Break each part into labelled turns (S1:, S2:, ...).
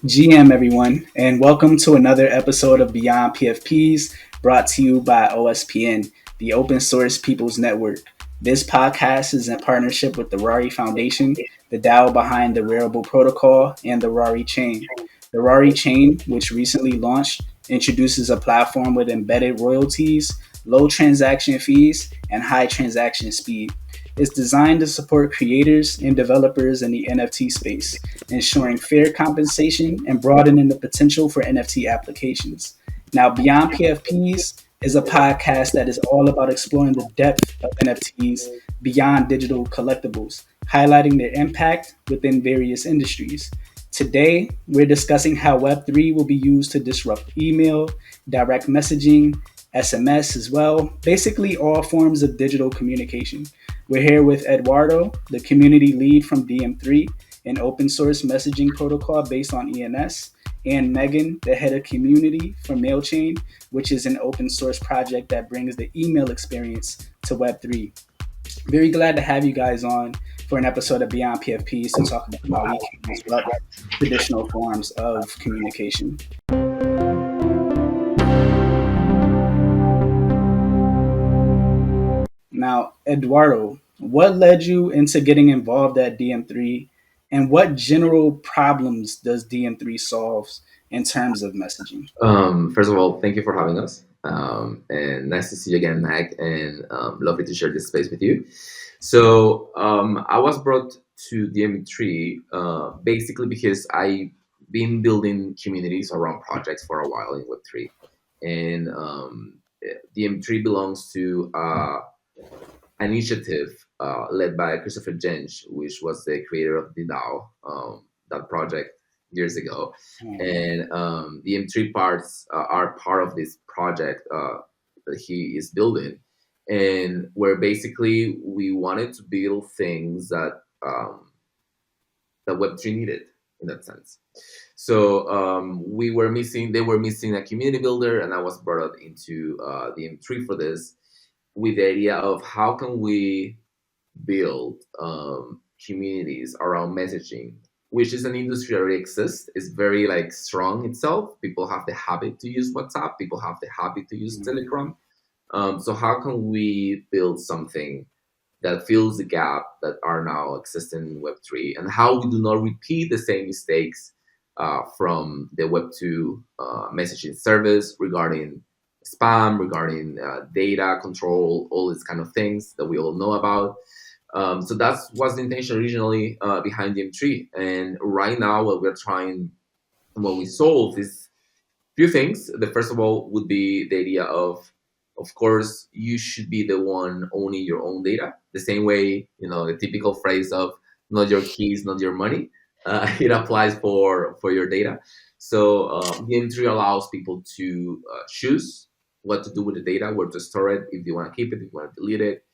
S1: GM, everyone, and welcome to another episode of Beyond PFPs brought to you by OSPN, the Open Source People's Network. This podcast is in partnership with the Rari Foundation, the DAO behind the Rarible protocol, and the Rari chain. The Rari chain, which recently launched, introduces a platform with embedded royalties, low transaction fees, and high transaction speed. It's designed to support creators and developers in the NFT space, ensuring fair compensation and broadening the potential for NFT applications. Now, Beyond PFPs is a podcast that is all about exploring the depth of NFTs beyond digital collectibles, highlighting their impact within various industries. Today, we're discussing how Web3 will be used to disrupt email, direct messaging, SMS as well, basically all forms of digital communication. We're here with Eduardo, the community lead from DM3, an open source messaging protocol based on ENS, and Megan, the head of community from MailChain, which is an open source project that brings the email experience to Web3. Very glad to have you guys on for an episode of Beyond PFPs to talk about how we can disrupt traditional forms of communication. Now, Eduardo, what led you into getting involved at DM3, and what general problems does DM3 solve in terms of messaging?
S2: First of all, thank you for having us. And nice to see you again, Mac, and lovely to share this space with you. So I was brought to DM3 basically because I've been building communities around projects for a while in Web3. And DM3 belongs to an initiative led by Christopher Jensch, which was the creator of the DAO, that project years ago. And the M3 parts are part of this project that he is building, and where basically we wanted to build things that that Web3 needed in that sense. So they were missing a community builder, and I was brought into the M3 for this, with the idea of how can we build communities around messaging, which is an industry that already exists. It's very strong itself. People have the habit to use WhatsApp. People have the habit to use Telegram. So how can we build something that fills the gap that are now existing in Web3, and how we do not repeat the same mistakes from the Web2 messaging service regarding spam, regarding data control, all these kind of things that we all know about. So that was the intention originally behind the M3. And right now, what we solve is a few things. The first of all would be the idea of course, you should be the one owning your own data. The same way, the typical phrase of not your keys, not your money. It applies for your data. So the M3 allows people to choose what to do with the data, where to store it, if you want to keep it, if you want to delete it.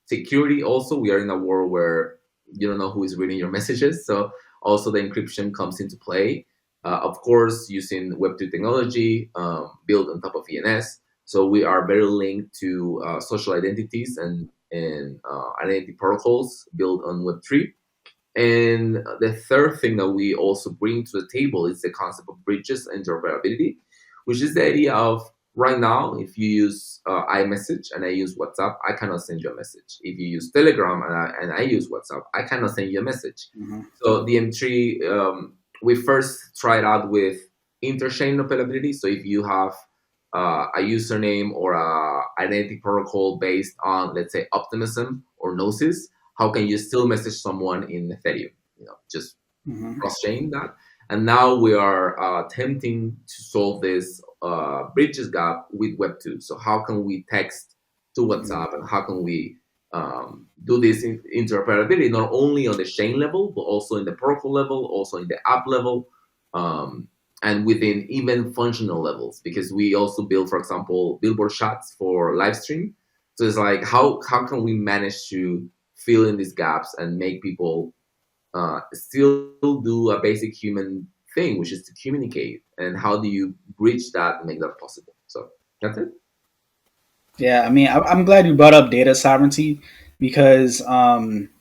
S2: Security also, we are in a world where you don't know who is reading your messages, so also the encryption comes into play. Of course, using Web2 technology built on top of ENS, so we are very linked to social identities and identity protocols built on Web3. And the third thing that we also bring to the table is the concept of bridges and interoperability, which is the idea of, right now, if you use iMessage and I use WhatsApp, I cannot send you a message. If you use Telegram and I use WhatsApp, I cannot send you a message. So the M3, we first tried out with interchain operability. So if you have a username or a identity protocol based on, let's say, optimism or gnosis, how can you still message someone in Ethereum? Just cross-chain that. And now we are attempting to solve this bridges gap with Web2. So how can we text to WhatsApp, and how can we do this interoperability, not only on the chain level, but also in the protocol level, also in the app level, and within even functional levels, because we also build, for example, billboard shots for live stream. So it's like, how can we manage to fill in these gaps and make people still do a basic human thing, which is to communicate, and how do you bridge that and make that possible? So that's it.
S1: Yeah, I mean, I'm glad you brought up data sovereignty because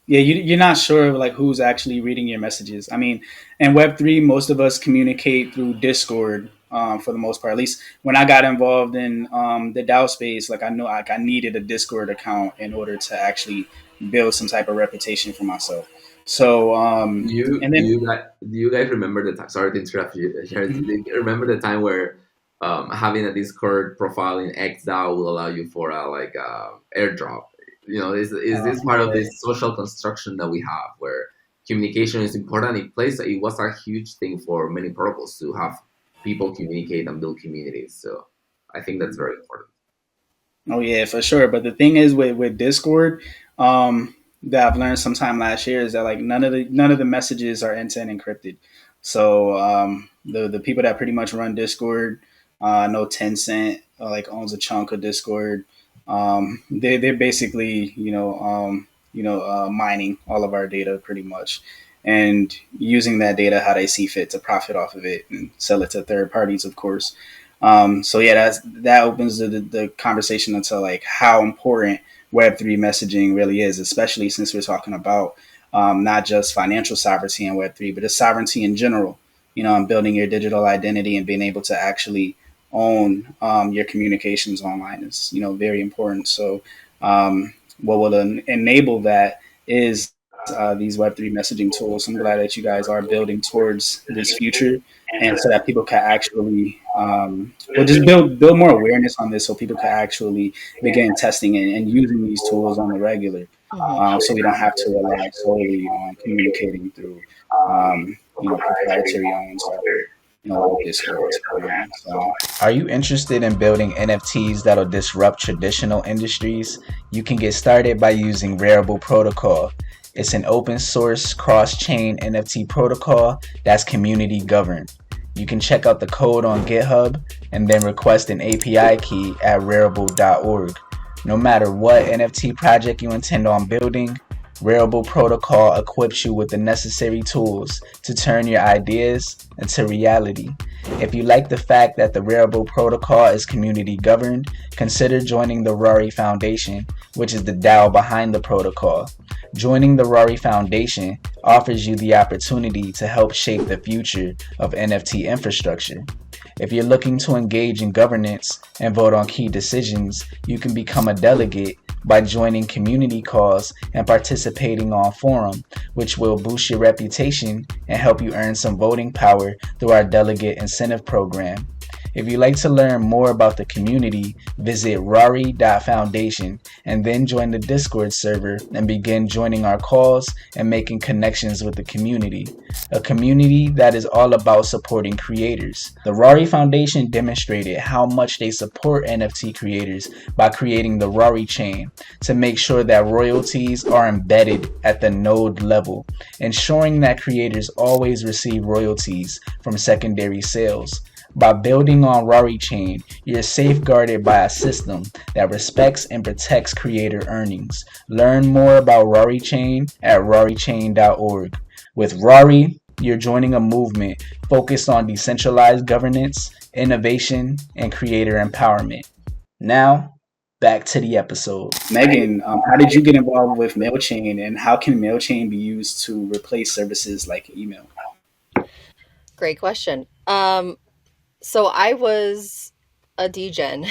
S1: Yeah, you're not sure like who's actually reading your messages. I mean, in Web3, most of us communicate through Discord for the most part. At least when I got involved in the DAO space, like I know like I needed a Discord account in order to actually build some type of reputation for myself. So and then
S2: Do you guys remember the time? Sorry to interrupt you. Sharon. Do you remember the time where having a Discord profile in XDAO will allow you for a like airdrop? You know, is this part of
S1: yeah,
S2: this social construction that we have where communication is important? It was a huge thing for many protocols to have people communicate and build communities. So I think that's very important.
S1: oh yeah, for sure. But the thing is with Discord, that I've learned sometime last year is that like none of the messages are end to end encrypted. So the people that pretty much run Discord, I know Tencent like owns a chunk of Discord. They're basically mining all of our data pretty much, and using that data how they see fit to profit off of it and sell it to third parties, of course. So yeah, that opens the conversation into like how important Web3 messaging really is, especially since we're talking about not just financial sovereignty in Web3, but just sovereignty in general. And building your digital identity and being able to actually own your communications online is very important. So what will enable that is these Web3 messaging tools. I'm glad that you guys are building towards this future, and so that people can actually well just build more awareness on this, so people can actually begin testing and using these tools on the regular,
S3: Hmm.
S1: so we don't have to rely solely on communicating through proprietary owned server, like Discord or Telegram. So, are you interested in building NFTs that'll disrupt traditional industries? You can get started by using Rarible Protocol. It's an open source cross chain NFT protocol that's community governed. You can check out the code on GitHub and then request an API key at rarible.org. No matter what NFT project you intend on building, Rarible Protocol equips you with the necessary tools to turn your ideas into reality. If you like the fact that the Rarible Protocol is community governed, consider joining the Rari Foundation, which is the DAO behind the protocol. Joining the Rari Foundation offers you the opportunity to help shape the future of NFT infrastructure. If you're looking to engage in governance and vote on key decisions, you can become a delegate by joining community calls and participating on forum, which will boost your reputation and help you earn some voting power through our delegate incentive program. If you'd like to learn more about the community, visit rari.foundation and then join the Discord server and begin joining our calls and making connections with the community. A community that is all about supporting creators. The Rari Foundation demonstrated how much they support NFT creators by creating the Rari chain to make sure that royalties are embedded at the node level, ensuring that creators always receive royalties from secondary sales. By building on Rari Chain, you're safeguarded by a system that respects and protects creator earnings. Learn more about Rari Chain at rarichain.org. With Rari, you're joining a movement focused on decentralized governance, innovation, and creator empowerment. Now, back to the episode. Megan, how did you get involved with MailChain, and how can MailChain be used to replace services like email?
S3: Great question. So I was a DGen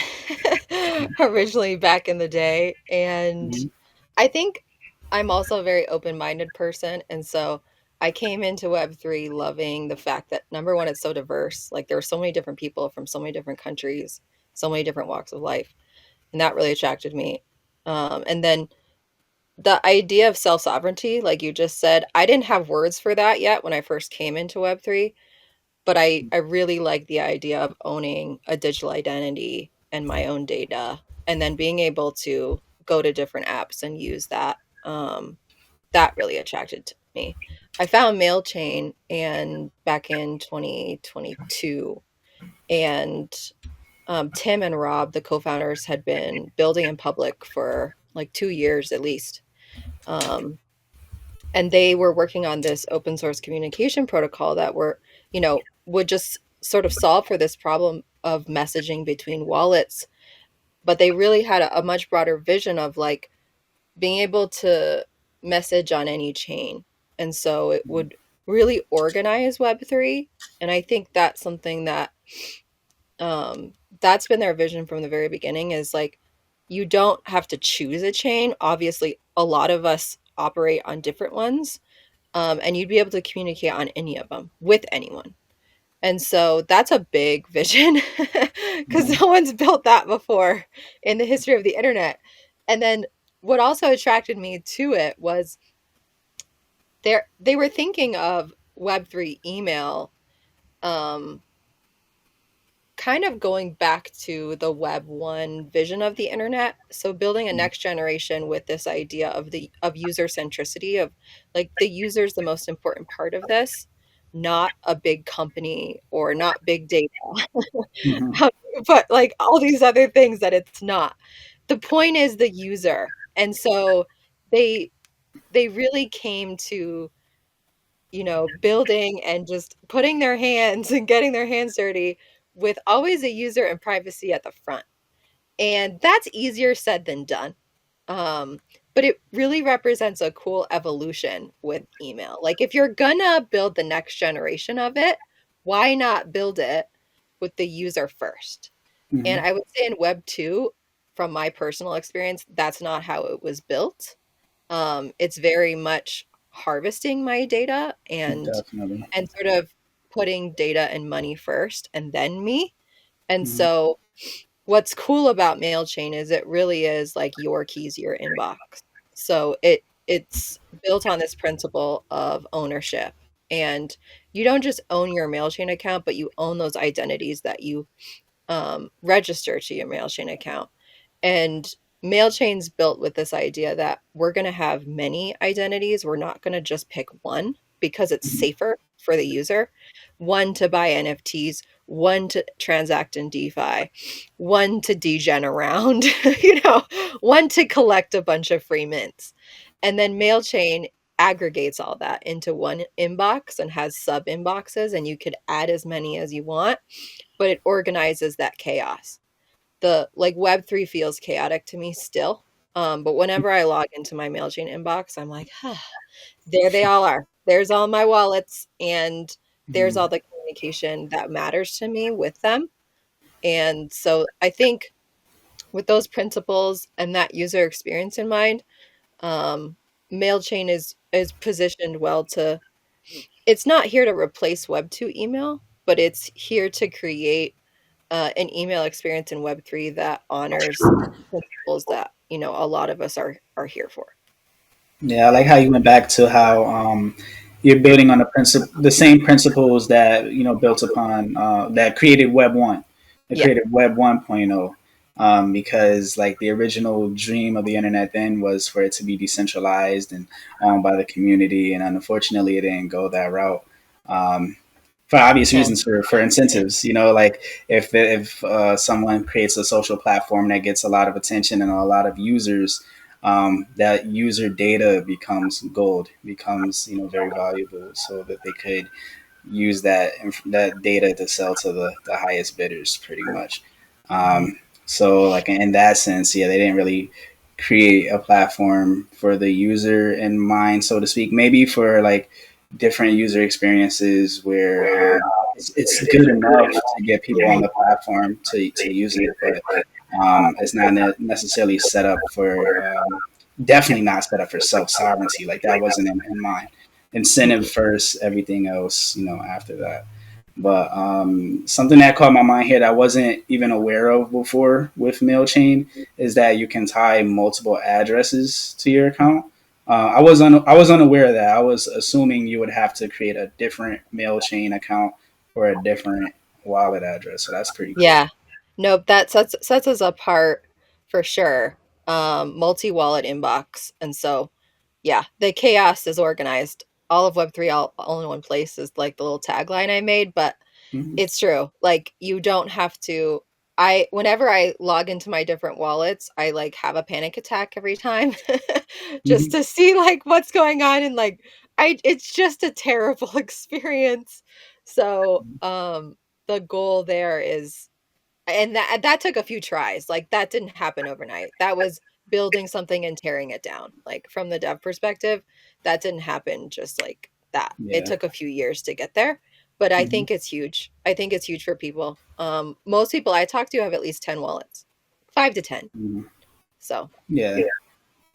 S3: originally back in the day, and
S1: Mhm.
S3: I think I'm also a very open-minded person, and so I came into Web3 loving the fact that number one, it's so diverse. Like there are so many different people from so many different countries, so many different walks of life, and that really attracted me. And then the idea of self-sovereignty, like you just said, I didn't have words for that yet when I first came into Web3, but I really like the idea of owning a digital identity and my own data, and then being able to go to different apps and use that. That really attracted to me. I found MailChain and back in 2022, and Tim and Rob, the co-founders, had been building in public for like 2 years at least. Um, and they were working on this open source communication protocol that would just sort of solve for this problem of messaging between wallets, but they really had a much broader vision of like being able to message on any chain. And so it would really organize Web3. And I think that's something that that's been their vision from the very beginning, is like, you don't have to choose a chain. Obviously, a lot of us operate on different ones, and you'd be able to communicate on any of them with anyone. And so that's a big vision because
S1: Mhm.
S3: no one's built that before in the history of the internet. And then what also attracted me to it was they were thinking of Web3 email, um, kind of going back to the Web 1 vision of the internet. So building a next generation with this idea of user centricity, of like the user is the most important part of this, not a big company or not big data.
S1: Mhm.
S3: But like all these other things that it's not. The point is the user. And so they they really came to, building and just putting their hands and getting their hands dirty with always a user and privacy at the front. And that's easier said than done. Um, but it really represents a cool evolution with email. Like if you're gonna build the next generation of it, why not build it with the user first? And
S1: Mhm.
S3: I would say in Web 2, from my personal experience, that's not how it was built. It's very much harvesting my data
S1: Definitely.
S3: and sort of putting data and money first and then me. And
S1: Mhm.
S3: so what's cool about MailChain is it really is like your keys, your inbox. So it's built on this principle of ownership. And you don't just own your MailChain account, but you own those identities that you register to your MailChain account. And MailChain's built with this idea that we're going to have many identities. We're not going to just pick one because it's
S1: Mhm.
S3: safer for the user. One to buy NFTs, one to transact in DeFi, one to degen around, one to collect a bunch of free mints. And then MailChain aggregates all that into one inbox and has sub inboxes, and you could add as many as you want, but it organizes that chaos. The like Web3 feels chaotic to me still. But whenever I log into my MailChain inbox, I'm like, there they all are. There's all my wallets, and there's
S1: Mhm.
S3: all the communication that matters to me with them. And so I think with those principles and that user experience in mind, um, MailChain is positioned well to, it's not here to replace Web2 email, but it's here to create an email experience in Web3 that honors principles that a lot of us are here for.
S1: Yeah, I like how you went back to how you're building on the same principles that built upon that created Web One, that
S3: Yeah,
S1: created Web 1.0. Because like the original dream of the internet then was for it to be decentralized and owned by the community, and unfortunately, it didn't go that route. Um, for obvious
S3: no,
S1: reasons, for incentives, like if someone creates a social platform that gets a lot of attention and a lot of users, that user data becomes gold, becomes very valuable, so that they could use that data to sell to the highest bidders, pretty much. So, like in that sense, yeah, they didn't really create a platform for the user in mind, so to speak. Maybe for like different user experiences where it's good enough to get people on the platform to use it, but it's not necessarily set up for definitely not set up for self sovereignty. Like that wasn't in mind. Incentive
S3: mm-mm.
S1: first, everything else, after that. But something that caught my mind here that I wasn't even aware of before with MailChain is that you can tie multiple addresses to your account. I was unaware of that. I was assuming you would have to create a different MailChain account or a different wallet address. So that's pretty cool.
S3: Yeah, nope, that sets us apart for sure. Multi-wallet inbox, and so yeah, the chaos is organized. All of Web3 all in one place is like the little tagline I made, but
S1: Mm-hmm.
S3: it's true. Like you don't have to. I whenever I log into my different wallets, I like have a panic attack every time just
S1: Mm-hmm.
S3: to see like what's going on, and like I it's just a terrible experience. So, the goal there is, and that took a few tries. Like that didn't happen overnight. That was building something and tearing it down. Like from the dev perspective, that didn't happen just like that. It
S1: Yeah.
S3: took a few years to get there, but I
S1: Hmm.
S3: think it's huge. I think it's huge for people. Most people I talk to have at least 10 wallets, 5 to 10.
S1: Hmm.
S3: So
S1: Yeah.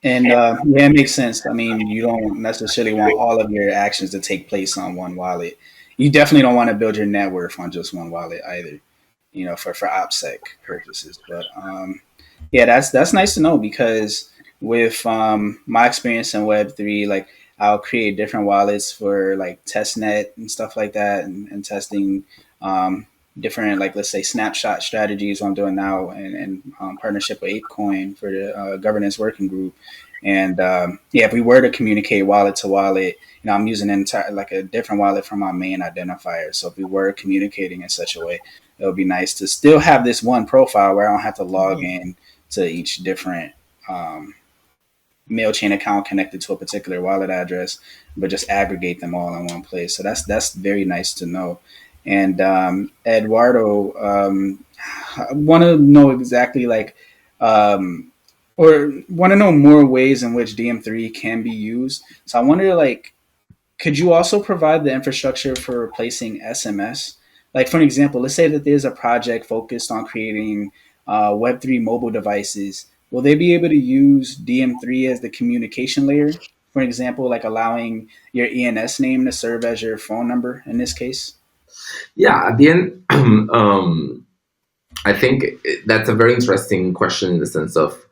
S1: And yeah, it makes sense. I mean, you don't necessarily want all of your actions to take place on one wallet. You definitely don't want to build your net worth on just one wallet either, for OPSEC purposes. But yeah, that's nice to know because with my experience in Web3, like I'll create different wallets for like testnet and stuff like that, and testing um, different, like, let's say, snapshot strategies I'm doing now, and partnership with ApeCoin for the governance working group. And yeah, if we were to communicate wallet to wallet, I'm using an entire, like, a different wallet from my main identifier. So if we were communicating in such a way, it would be nice to still have this one profile where I don't have to log in to each different um, mail chain account connected to a particular wallet address, but just aggregate them all in one place. So that's very nice to know. And Eduardo, I want to know exactly, like, um, or want to know more ways in which DM3 can be used. So I wonder, like, could you also provide the infrastructure for replacing SMS? Like, for an example, let's say that there's a project focused on creating Web3 mobile devices. Will they be able to use DM3 as the communication layer? For example, like allowing your ENS name to serve as your phone number in this case?
S2: Yeah, at the end, I think that's a very interesting question in the sense of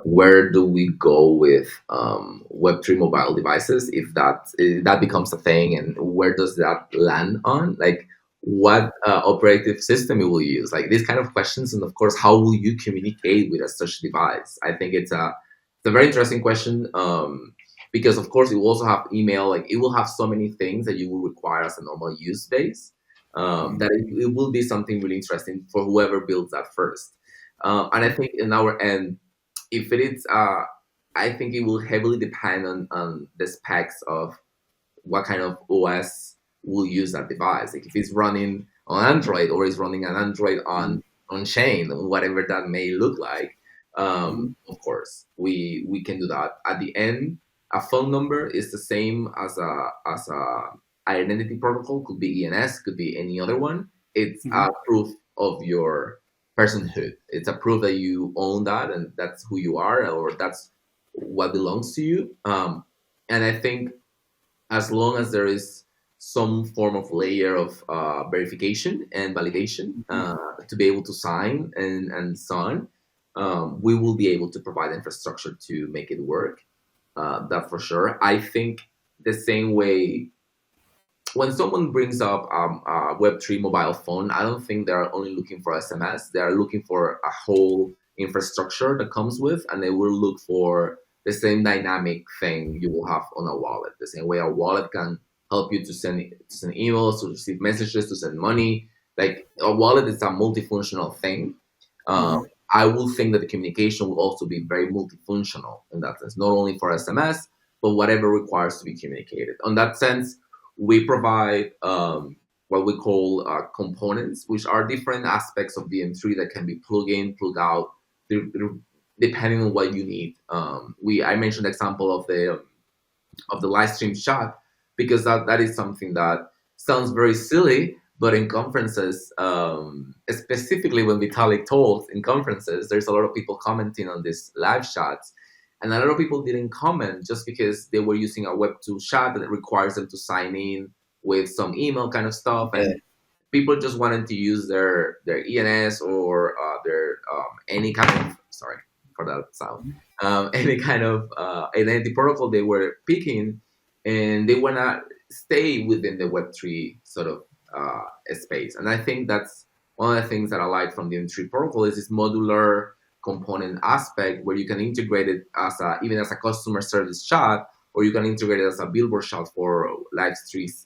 S2: where do we go with Web3 mobile devices if that becomes a thing, and where does that land on? Like, what operative system it will use? Like these kind of questions, and of course, how will you communicate with a such device? I think it's a very interesting question because of course it will also have email. Like it will have so many things that you will require as a normal use base. That it will be something really interesting for whoever builds that first. And I think in our end, if it is I think it will heavily depend on the specs of what kind of OS will use that device. Like if it's running on Android or is running an Android on chain, whatever that may look like.
S1: Mm-hmm.
S2: Of course, we can do that. At the end, a phone number is the same as a identity protocol. Could be ENS, could be any other one. It's
S1: Mm-hmm.
S2: a proof of your personhood. It's a proof that you own that and that's who you are or that's what belongs to you. And I think as long as there is some form of layer of verification and validation to be able to sign and so on, we will be able to provide infrastructure to make it work. That for sure. I think the same way when someone brings up a Web3 mobile phone, I don't think they're only looking for SMS. They are looking for a whole infrastructure that comes with, and they will look for the same dynamic thing you will have on a wallet. The same way a wallet can help you to send emails, to receive messages, to send money. Like a wallet is a multifunctional thing.
S1: Mm-hmm.
S2: I will think that the communication will also be very multifunctional in that sense, not only for SMS, but whatever requires to be communicated. On that sense, we provide what we call components, which are different aspects of DM3 that can be plug in, plug out, depending on what you need. I mentioned the example of the live stream chat because that is something that sounds very silly, but in conferences, specifically when Vitalik talks in conferences, there's a lot of people commenting on these live chats. And a lot of people didn't comment just because they were using a Web2 chat that requires them to sign in with some email kind of stuff.
S1: Yeah.
S2: And people just wanted to use their ENS or their any kind of, sorry for that sound, any kind of identity protocol they were picking, and they want to stay within the Web3 sort of space. And I think that's one of the things that I like from the M3 protocol is this modular component aspect where you can integrate it as even as a customer service chat, or you can integrate it as a billboard chat for live streaming.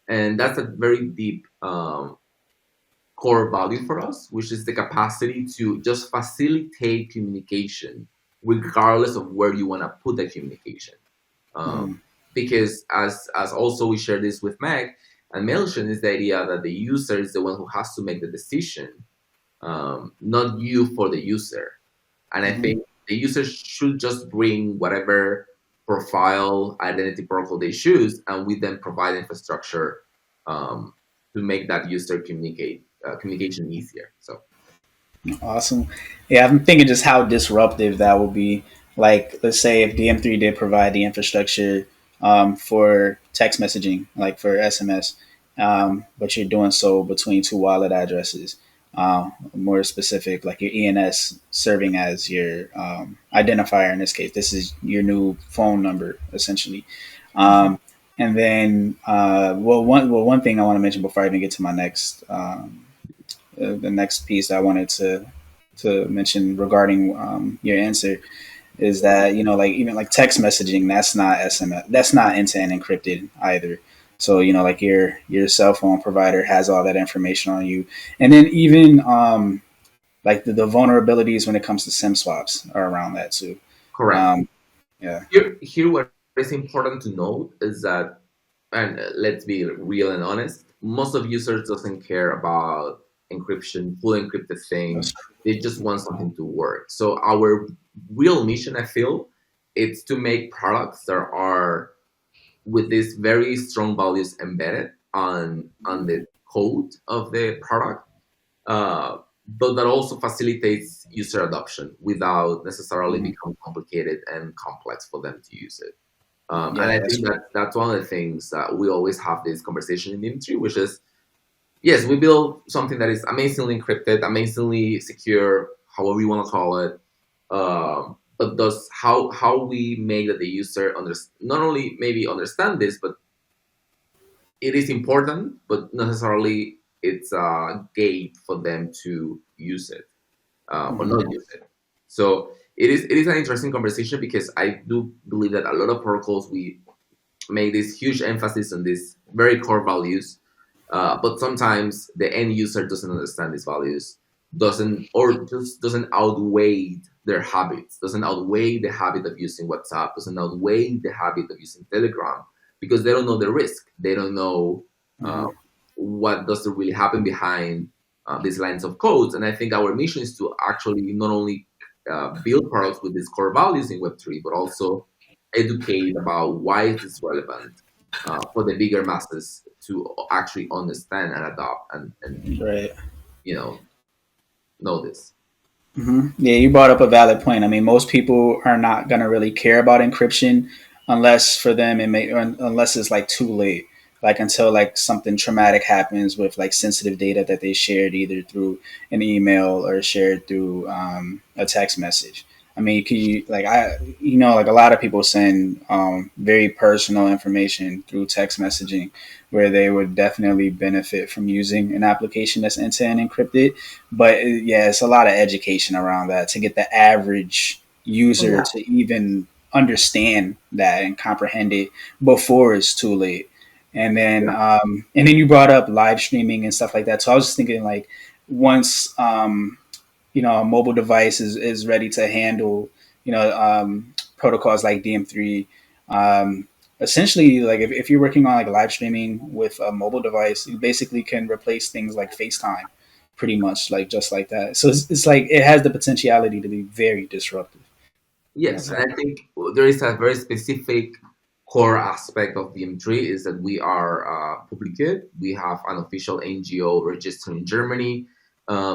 S2: And that's a very deep core value for us, which is the capacity to just facilitate communication regardless of where you want to put the communication.
S1: Mm-hmm.
S2: Because as also we share this with Meg and Mailchimp is the idea that the user is the one who has to make the decision not you for the user. And I
S1: Mm-hmm.
S2: think the user should just bring whatever profile identity protocol they choose, and we then provide infrastructure um, to make that user communication easier. So
S1: Awesome. Yeah, I'm thinking just how disruptive that will be. Like, let's say if DM3 did provide the infrastructure for text messaging, like for SMS, but you're doing so between two wallet addresses. More specific, like your ENS serving as your identifier in this case. This is your new phone number, essentially. Um, and then, one thing I want to mention before I even get to my next the next piece I wanted to mention regarding your answer is that like even like text messaging, that's not SMS, that's not end to end encrypted either. So like your cell phone provider has all that information on you, and then even like the vulnerabilities when it comes to SIM swaps are around that too.
S2: correct.
S1: Um, yeah,
S2: Here, what is important to note is that, and let's be real and honest, most of users doesn't care about encryption, full encrypted thing.
S1: that's
S2: They just want something to work. So our real mission, I feel, it's to make products that are with these very strong values embedded on the code of the product, uh, but that also facilitates user adoption without necessarily
S1: mhm.
S2: become complicated and complex for them to use it. And
S1: Yeah,
S2: I
S1: that's
S2: think
S1: right.
S2: that that's one of the things that we always have this conversation in the industry, which is yes, we build something that is amazingly encrypted, amazingly secure, however you want to call it. But does how we make that the user not only maybe understand this, but it is important, but not necessarily it's a gate for them to use it or
S1: Mhm.
S2: not use it. So it is an interesting conversation because I do believe that a lot of protocols we make this huge emphasis on these very core values, but sometimes the end user doesn't understand these values, doesn't or just doesn't outweigh their habits, doesn't outweigh the habit of using WhatsApp, doesn't outweigh the habit of using Telegram because they don't know the risk, they don't know uh,
S1: Mhm.
S2: what does really happen behind these lines of codes. And I think our mission is to actually not only build products with these core values in Web3, but also educate about why is this relevant for the bigger masses to actually understand and adopt and
S1: Right.
S2: you know this.
S1: Yeah, you brought up a valid point. I mean, most people are not gonna really care about encryption unless for them it may, or unless it's like too late, like until like something traumatic happens with like sensitive data that they shared either through an email or shared through a text message. I mean, can you like like a lot of people send very personal information through text messaging, where they would definitely benefit from using an application that's end to end encrypted. But yeah, it's a lot of education around that to get the average
S2: Oh
S1: user
S2: yeah,
S1: to even understand that and comprehend it before it's too late.
S2: yeah,
S1: And then you brought up live streaming and stuff like that. So I was just thinking like once a mobile device is ready to handle protocols like DM3. Essentially, like if you're working on like live streaming with a mobile device, you basically can replace things like FaceTime, pretty much like just like that. So it's like it has the potentiality to be very disruptive.
S2: yes,
S1: That's
S2: and I
S1: all.
S2: think there is a very specific core aspect of VM3 is that we are public good. We have an official NGO registered in Germany,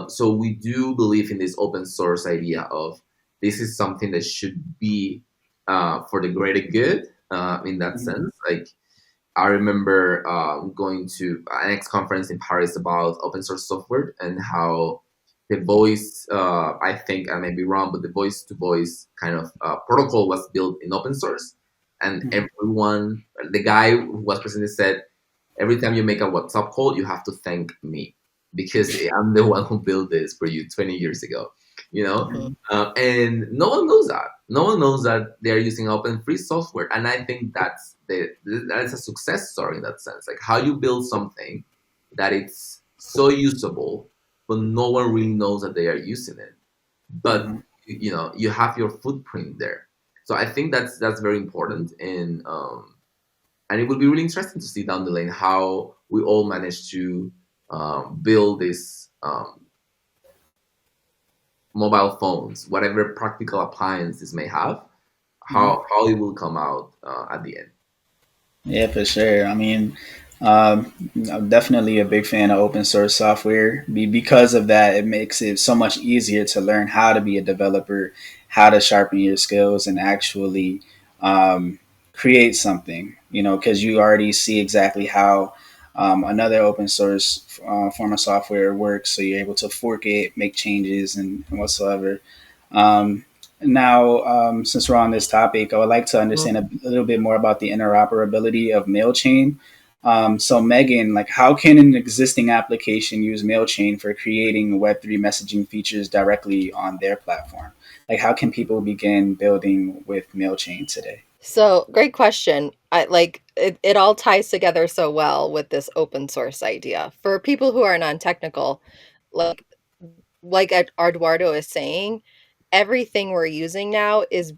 S2: so we do believe in this open source idea of this is something that should be for the greater good. In that
S1: Mhm.
S2: sense, like I remember going to an X conference in Paris about open source software and how the voice, I think I may be wrong, but the voice to voice kind of protocol was built in open source. And
S1: Mhm.
S2: everyone, the guy who was presenting said, every time you make a WhatsApp call, you have to thank me because I'm the one who built this for you 20 years ago, you know?
S3: Mhm.
S2: And no one knows that. No one knows that they're using open free software. And I think that's a success story in that sense. Like how you build something that it's so usable, but no one really knows that they are using it. But
S1: Mhm.
S2: you have your footprint there. So I think that's very important. And it will be really interesting to see down the lane how we all manage to build this mobile phones, whatever practical appliance this may have,
S1: Mhm.
S2: how it will come out at the end.
S1: Yeah, for sure. I mean, I'm definitely a big fan of open source software. Because of that, it makes it so much easier to learn how to be a developer, how to sharpen your skills, and actually um, create something. Because you already see exactly how another open source form of software works, so you're able to fork it, make changes, and whatsoever. Um, Now, since we're on this topic, I would like to understand a little bit more about the interoperability of MailChain. So, Megan, like, how can an existing application use MailChain for creating Web3 messaging features directly on their platform? Like, how can people begin building with MailChain today?
S3: So, great question. It all ties together so well with this open source idea. For people who are non-technical, like Eduardo is saying, everything we're using now is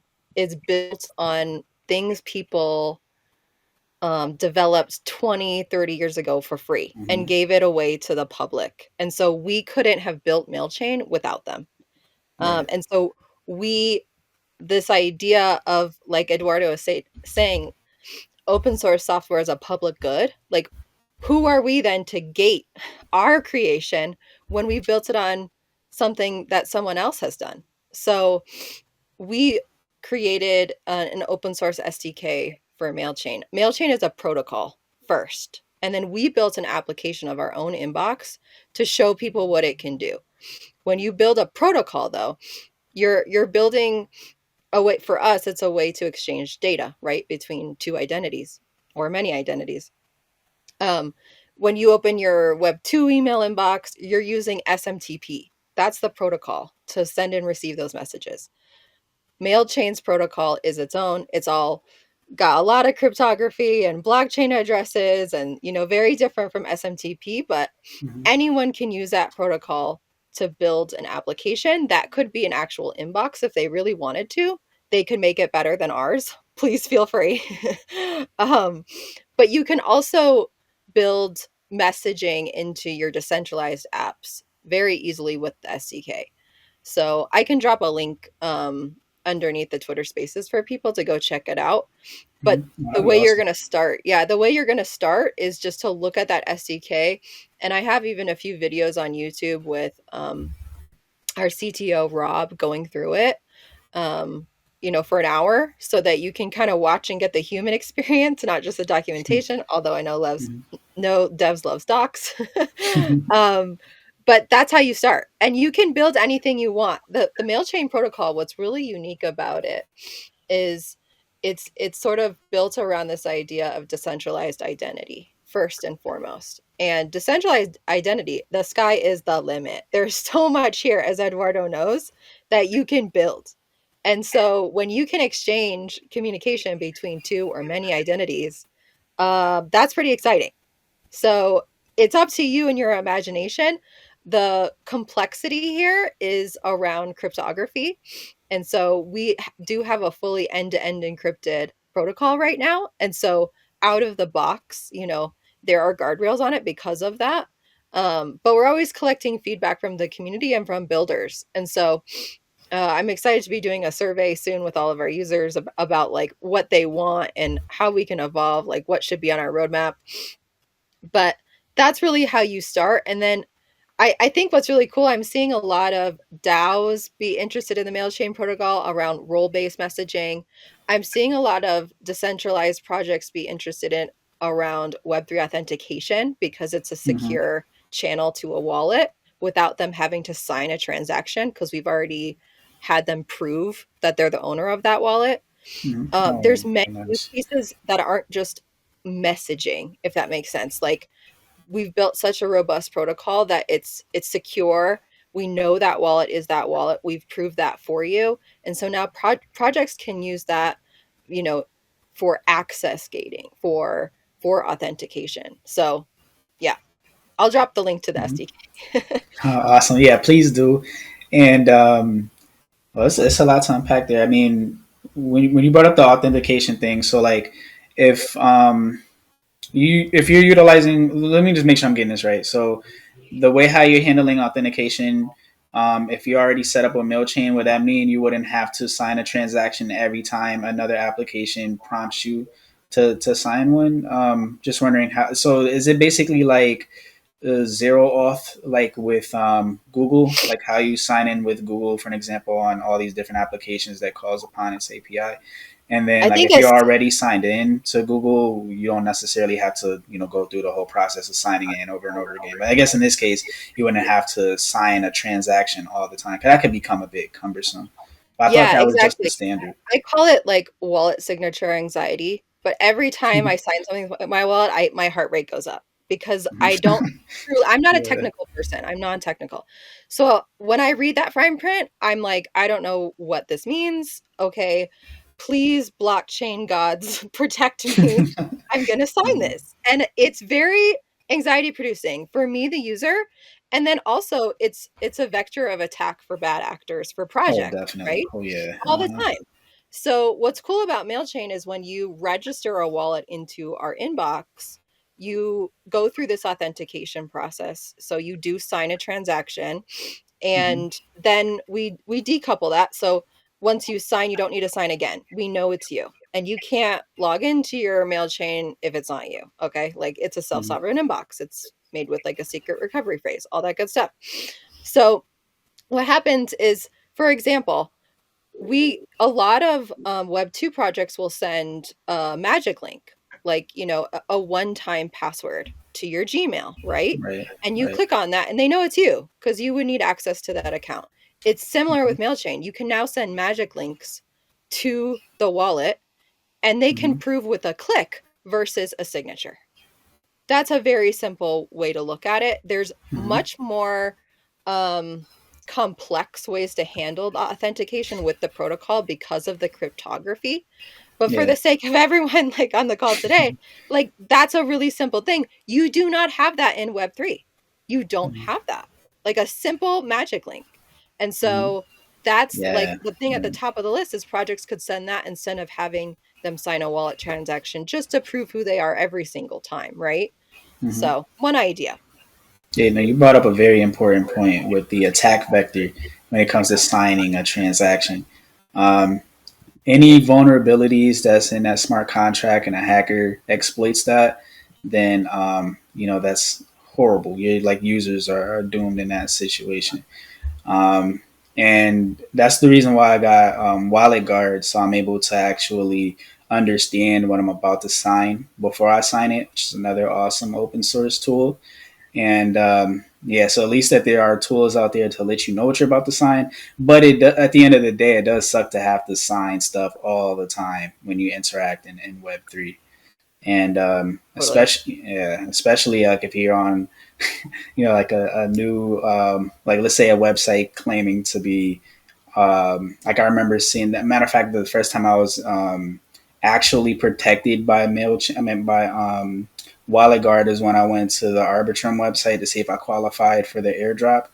S3: built on things people developed 20, 30 years ago for free and
S1: Hmm.
S3: gave it away to the public. And so we couldn't have built MailChain without them.
S1: Right.
S3: And so we this idea of, like Eduardo is saying, open source software is a public good. Like, who are we then to gate our creation when we built it on something that someone else has done? So we created an open source SDK for MailChain. MailChain is a protocol first, and then we built an application of our own inbox to show people what it can do. When you build a protocol, though, you're building a way. For us, it's a way to exchange data, right, between two identities or many identities. Um, when you open your Web2 email inbox, you're using SMTP. That's the protocol to send and receive those messages. MailChain's protocol is its own. It's all got a lot of cryptography and blockchain addresses and, very different from SMTP, but
S1: Hmm.
S3: anyone can use that protocol to build an application that could be an actual inbox if they really wanted to. They could make it better than ours. Please feel free. um, but you can also build messaging into your decentralized apps very easily with the SDK. So I can drop a link underneath the Twitter Spaces for people to go check it out.
S1: Hmm.
S3: But the
S1: That'd be
S3: way you're
S1: awesome.
S3: going to start, yeah, the way you're going to start is just to look at that SDK. And I have even a few videos on YouTube with our CTO, Rob, going through it, um, for an hour so that you can kind of watch and get the human experience, not just the documentation, although I know
S1: Mhm.
S3: no devs loves docs. um, but that's how you start. And you can build anything you want. The MailChain protocol, what's really unique about it is it's sort of built around this idea of decentralized identity first and foremost. And decentralized identity, the sky is the limit. There's so much here, as Eduardo knows, that you can build. And so when you can exchange communication between two or many identities, that's pretty exciting. So it's up to you and your imagination. The complexity here is around cryptography. And so we do have a fully end to end encrypted protocol right now. And so out of the box, there are guardrails on it because of that. But we're always collecting feedback from the community and from builders. And so I'm excited to be doing a survey soon with all of our users about like what they want and how we can evolve, like what should be on our roadmap. But that's really how you start. And then I think what's really cool, I'm seeing a lot of DAOs be interested in the MailChain protocol around role-based messaging. I'm seeing a lot of decentralized projects be interested in around Web3 authentication because it's a
S1: Mhm.
S3: secure channel to a wallet without them having to sign a transaction because we've already had them prove that they're the owner of that wallet.
S1: Mhm.
S3: There's
S1: Oh,
S3: many
S1: very
S3: use
S1: nice.
S3: cases that aren't just messaging, if that makes sense. Like we've built such a robust protocol that it's secure. We know that wallet is that wallet. We've proved that for you. And so now projects can use that, you know, for access gating, for authentication. So, yeah, I'll drop the link to the
S1: Mhm.
S3: SDK.
S1: Awesome. Yeah, please do. And well, it's a lot to unpack there. I mean, when you brought up the authentication thing, so like if if you're utilizing, let me just make sure I'm getting this right. So the way how you're handling authentication, If you already set up a mail chain, would that mean you wouldn't have to sign a transaction every time another application prompts you to sign one? Just wondering how. So is it basically like zero auth, like with Google, like how you sign in with Google, for an example, on all these different applications that calls upon its API? And then,
S3: I
S1: like,
S3: think
S1: if you're
S3: it's
S1: already signed in to Google, you don't necessarily have to, go through the whole process of signing in over and over again. But I guess in this case, you wouldn't have to sign a transaction all the time. 'Cause that could become a bit cumbersome. But I thought
S3: yeah,
S1: that was just the
S3: exactly.
S1: standard.
S3: I call it like wallet signature anxiety, but every time I sign something with my wallet, my heart rate goes up because I'm not a
S1: Yeah.
S3: technical person. I'm non-technical. So when I read that fine print, I'm like, I don't know what this means. Okay, please, blockchain gods, protect me. I'm going to sign
S1: Mhm.
S3: this. And it's very anxiety producing for me, the user. And then also it's a vector of attack for bad actors for
S1: Oh,
S3: project,
S1: definitely.
S3: right?
S1: Oh, yeah.
S3: All the time. So what's cool about MailChain is when you register a wallet into our inbox, you go through this authentication process. So you do sign a transaction
S1: Hmm.
S3: and then we decouple that. So once you sign, you don't need to sign again. We know it's you. And you can't log into your MailChain if it's not you. Okay. Like it's a
S1: Hmm.
S3: self-sovereign inbox. It's made with like a secret recovery phrase, all that good stuff. So what happens is, for example, we a lot of web 2 projects will send a magic link, like a one-time password to your Gmail, right?
S1: Right.
S3: And you
S1: Right.
S3: click on that and they know it's you because you would need access to that account. It's similar
S1: Hmm.
S3: with MailChain. You can now send magic links to the wallet and they can
S1: Hmm.
S3: prove with a click versus a signature. That's a very simple way to look at it. There's
S1: Hmm.
S3: much more um, complex ways to handle the authentication with the protocol because of the cryptography. But for
S1: Yeah.
S3: the sake of everyone like on the call today, like that's a really simple thing. You do not have that in Web3. You don't
S1: Hmm.
S3: have that. Like a simple magic link. And
S1: Hmm.
S3: so that's like
S1: Yeah.
S3: the thing at
S1: Yeah.
S3: the top of the list is projects could send that instead of having them sign a wallet transaction just to prove who they are every single time, right?
S1: Hmm.
S3: So, one idea.
S1: Yeah, no, you brought up a very important point with the attack vector when it comes to signing a transaction. Um, any vulnerabilities that's in that smart contract and a hacker exploits that, then that's horrible. You like users are doomed in that situation. Um, and that's the reason why I got wallet guard, so I'm able to actually understand what I'm about to sign before I sign it, which is another awesome open source tool. And yeah, so at least that there are tools out there to let you know what you're about to sign. But at the end of the day, it does suck to have to sign stuff all the time when you interact in Web3. And
S3: Totally.
S1: especially like if you're on, like a new, like let's say a website claiming to be, like I remember seeing that. Matter of fact, the first time I was actually protected by by Wallet Guard is when I went to the Arbitrum website to see if I qualified for the airdrop.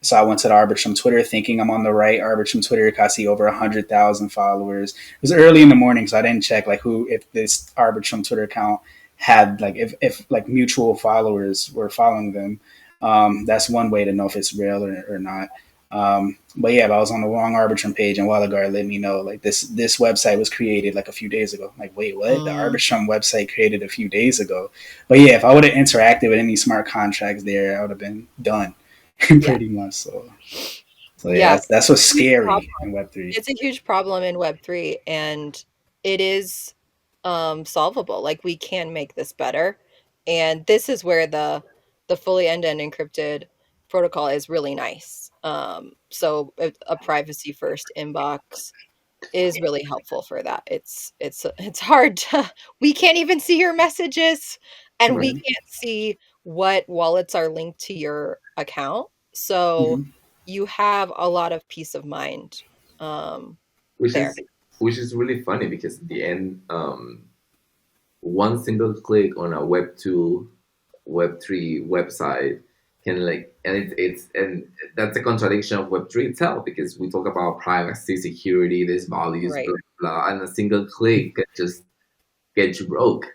S1: So I went to the Arbitrum Twitter thinking I'm on the right Arbitrum Twitter. I see over 100,000 followers. It was early in the morning, so I didn't check like who, if this Arbitrum Twitter account had like, if like mutual followers were following them. That's one way to know if it's real or not. But yeah, I was on the wrong Arbitrum page, and Wallet Guard let me know like this website was created like a few days ago. I'm like, wait, what? The
S3: Mm,
S1: Arbitrum website created a few days ago. But yeah, if I would have interacted with any smart contracts there, I would have been done
S3: yeah.
S1: pretty much. So yeah,
S3: Yeah.
S1: that's what's
S3: Huge problem.
S1: scary in Web3.
S3: It's a huge problem in Web3 and it is solvable. Like we can make this better. And this is where the fully end-to-end encrypted protocol is really nice. So a privacy first inbox is really helpful for that. It's hard to we can't even see your messages and we
S1: Right.
S3: can't see what wallets are linked to your account. So
S1: Mm-hmm.
S3: you have a lot of peace of mind um,
S2: which
S3: there.
S2: is which is really funny because at the end, one single click on a Web2, Web3 website can like, and and that's a contradiction of Web3 itself because we talk about privacy, security, these values,
S3: Right.
S2: blah blah, and a single click can just get you broke.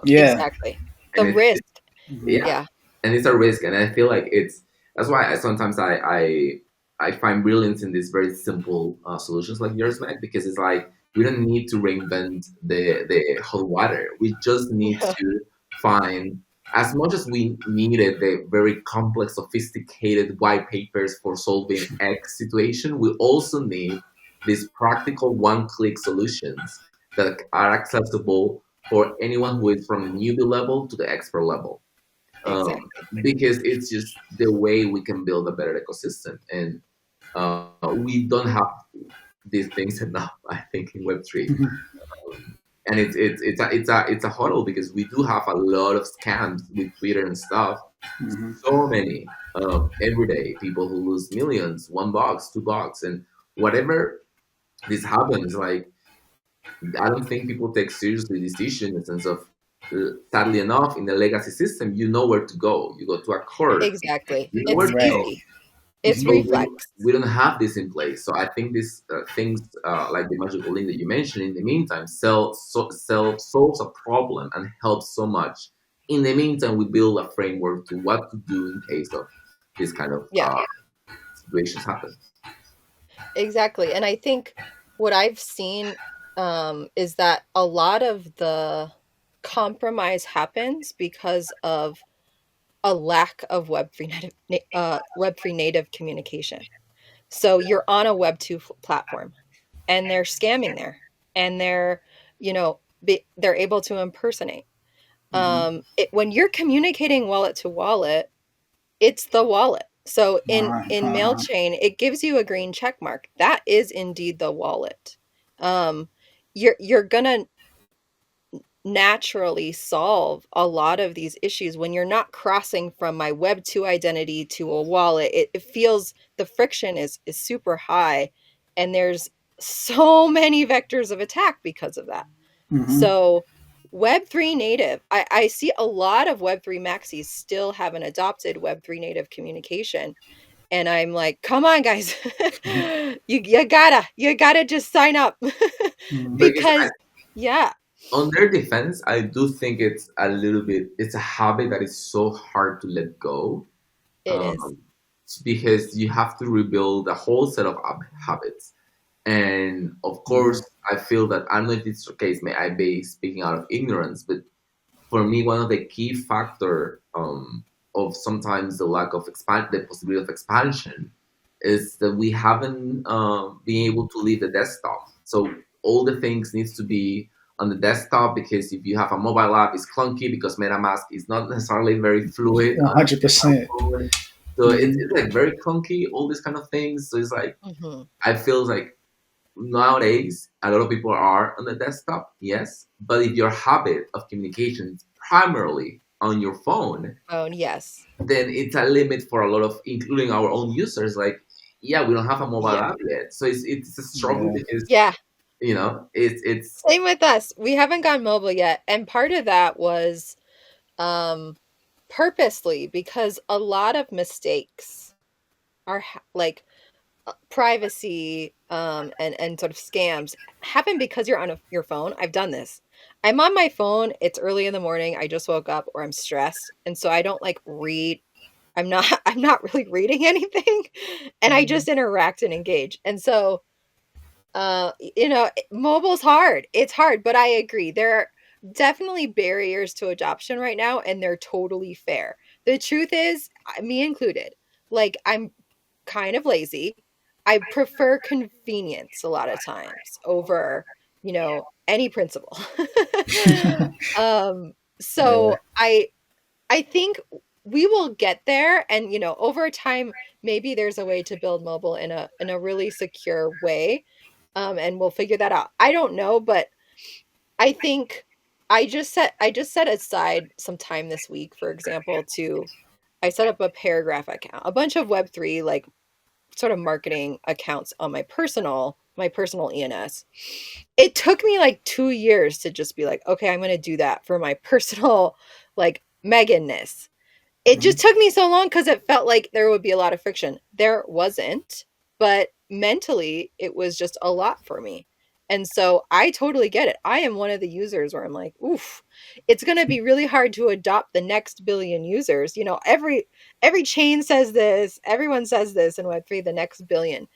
S1: Yeah.
S3: Exactly.
S2: And
S3: The risk.
S1: Mm-hmm.
S2: yeah,
S3: Yeah.
S2: and it's a risk, and I feel like that's why I sometimes I I find brilliance in these very simple solutions like yours, Mac, because it's like we don't need to reinvent the hot water. We just need
S3: Yeah,
S2: to find, as much as we needed the very complex, sophisticated white papers for solving X situation, we also need these practical one-click solutions that are accessible for anyone who is from the newbie level to the expert level.
S3: exactly.
S2: Because it's just the way we can build a better ecosystem. And we don't have these things enough, I think, in Web3. And it's a huddle because we do have a lot of scams with Twitter and stuff. So many every day, people who lose millions, $1, $2, and whatever this happens. Like, I don't think people take seriously this issue in the sense of, sadly enough, in the legacy system, you know where to go. You go to a court,
S3: Exactly.
S2: you know where
S3: It's
S2: to
S1: Right.
S2: go.
S3: easy. It's
S2: So
S3: reflex.
S2: we don't have this in place. So I think these things, like the magical link that you mentioned, in the meantime, solves a problem and helps so much. In the meantime, we build a framework to what to do in case of this kind of
S3: Yeah,
S2: situations happen.
S3: exactly. And I think what I've seen is that a lot of the compromise happens because of a lack of Web3 native communication. So you're on a Web2 platform and they're scamming there and they're able to impersonate. When you're communicating wallet to wallet, it's the wallet. So in MailChain, it gives you a green check mark. That is indeed the wallet. Um, you're gonna naturally solve a lot of these issues when you're not crossing from my Web2 identity to a wallet. It feels the friction is super high, and there's so many vectors of attack because of that. So Web3 native, I see a lot of Web3 maxis still haven't adopted Web3 native communication. And I'm like, come on, guys, you gotta just sign up
S2: Because
S3: because yeah,
S2: on their defense, I do think it's a little bit, it's a habit that is so hard to let go,
S3: it is.
S2: um, because you have to rebuild a whole set of habits. And of course, I feel that, I don't know if it's the case, may I be speaking out of ignorance, but for me, one of the key factor of sometimes the lack of the possibility of expansion, is that we haven't been able to leave the desktop. So all the things needs to be on the desktop, because if you have a mobile app, it's clunky because MetaMask is not necessarily very fluid on a
S1: 100%.
S2: phone. So it's like very clunky, all these kind of things. So it's like,
S3: Hmm.
S2: I feel like nowadays a lot of people are on the desktop, yes, but if your habit of communication is primarily on your phone,
S3: Oh, yes.
S2: then it's a limit for a lot of, including our own users. Like, yeah, we don't have a mobile
S3: Yeah.
S2: app yet, so it's a struggle,
S1: Yeah.
S2: because
S3: Yeah.
S2: it's
S3: Same with us. We haven't gone mobile yet. And part of that was um, purposely because a lot of mistakes are like privacy and sort of scams happen because you're on your phone. I've done this. I'm on my phone. It's early in the morning. I just woke up or I'm stressed. And so I don't like read. I'm not really reading anything. And I just interact and engage. And so mobile's hard. It's hard, but I agree. There are definitely barriers to adoption right now, and they're totally fair. The truth is, me included, like I'm kind of lazy. I prefer convenience a lot of times over, any principle. um,
S1: Yeah.
S3: so I think we will get there, and over time maybe there's a way to build mobile in a really secure way, and we'll figure that out. I don't know, but I think I just set aside some time this week, for example, to I set up a paragraph account, a bunch of Web3 like sort of marketing accounts on my personal ENS. It took me like 2 years to just be like, okay, I'm going to do that for my personal like Meganness. It just took me so long because it felt like there would be a lot of friction. There wasn't, but mentally, it was just a lot for me. And so I totally get it. I am one of the users where I'm like, oof, it's going to be really hard to adopt the next billion users. You know, every chain says this, everyone says this in Web3, the next billion.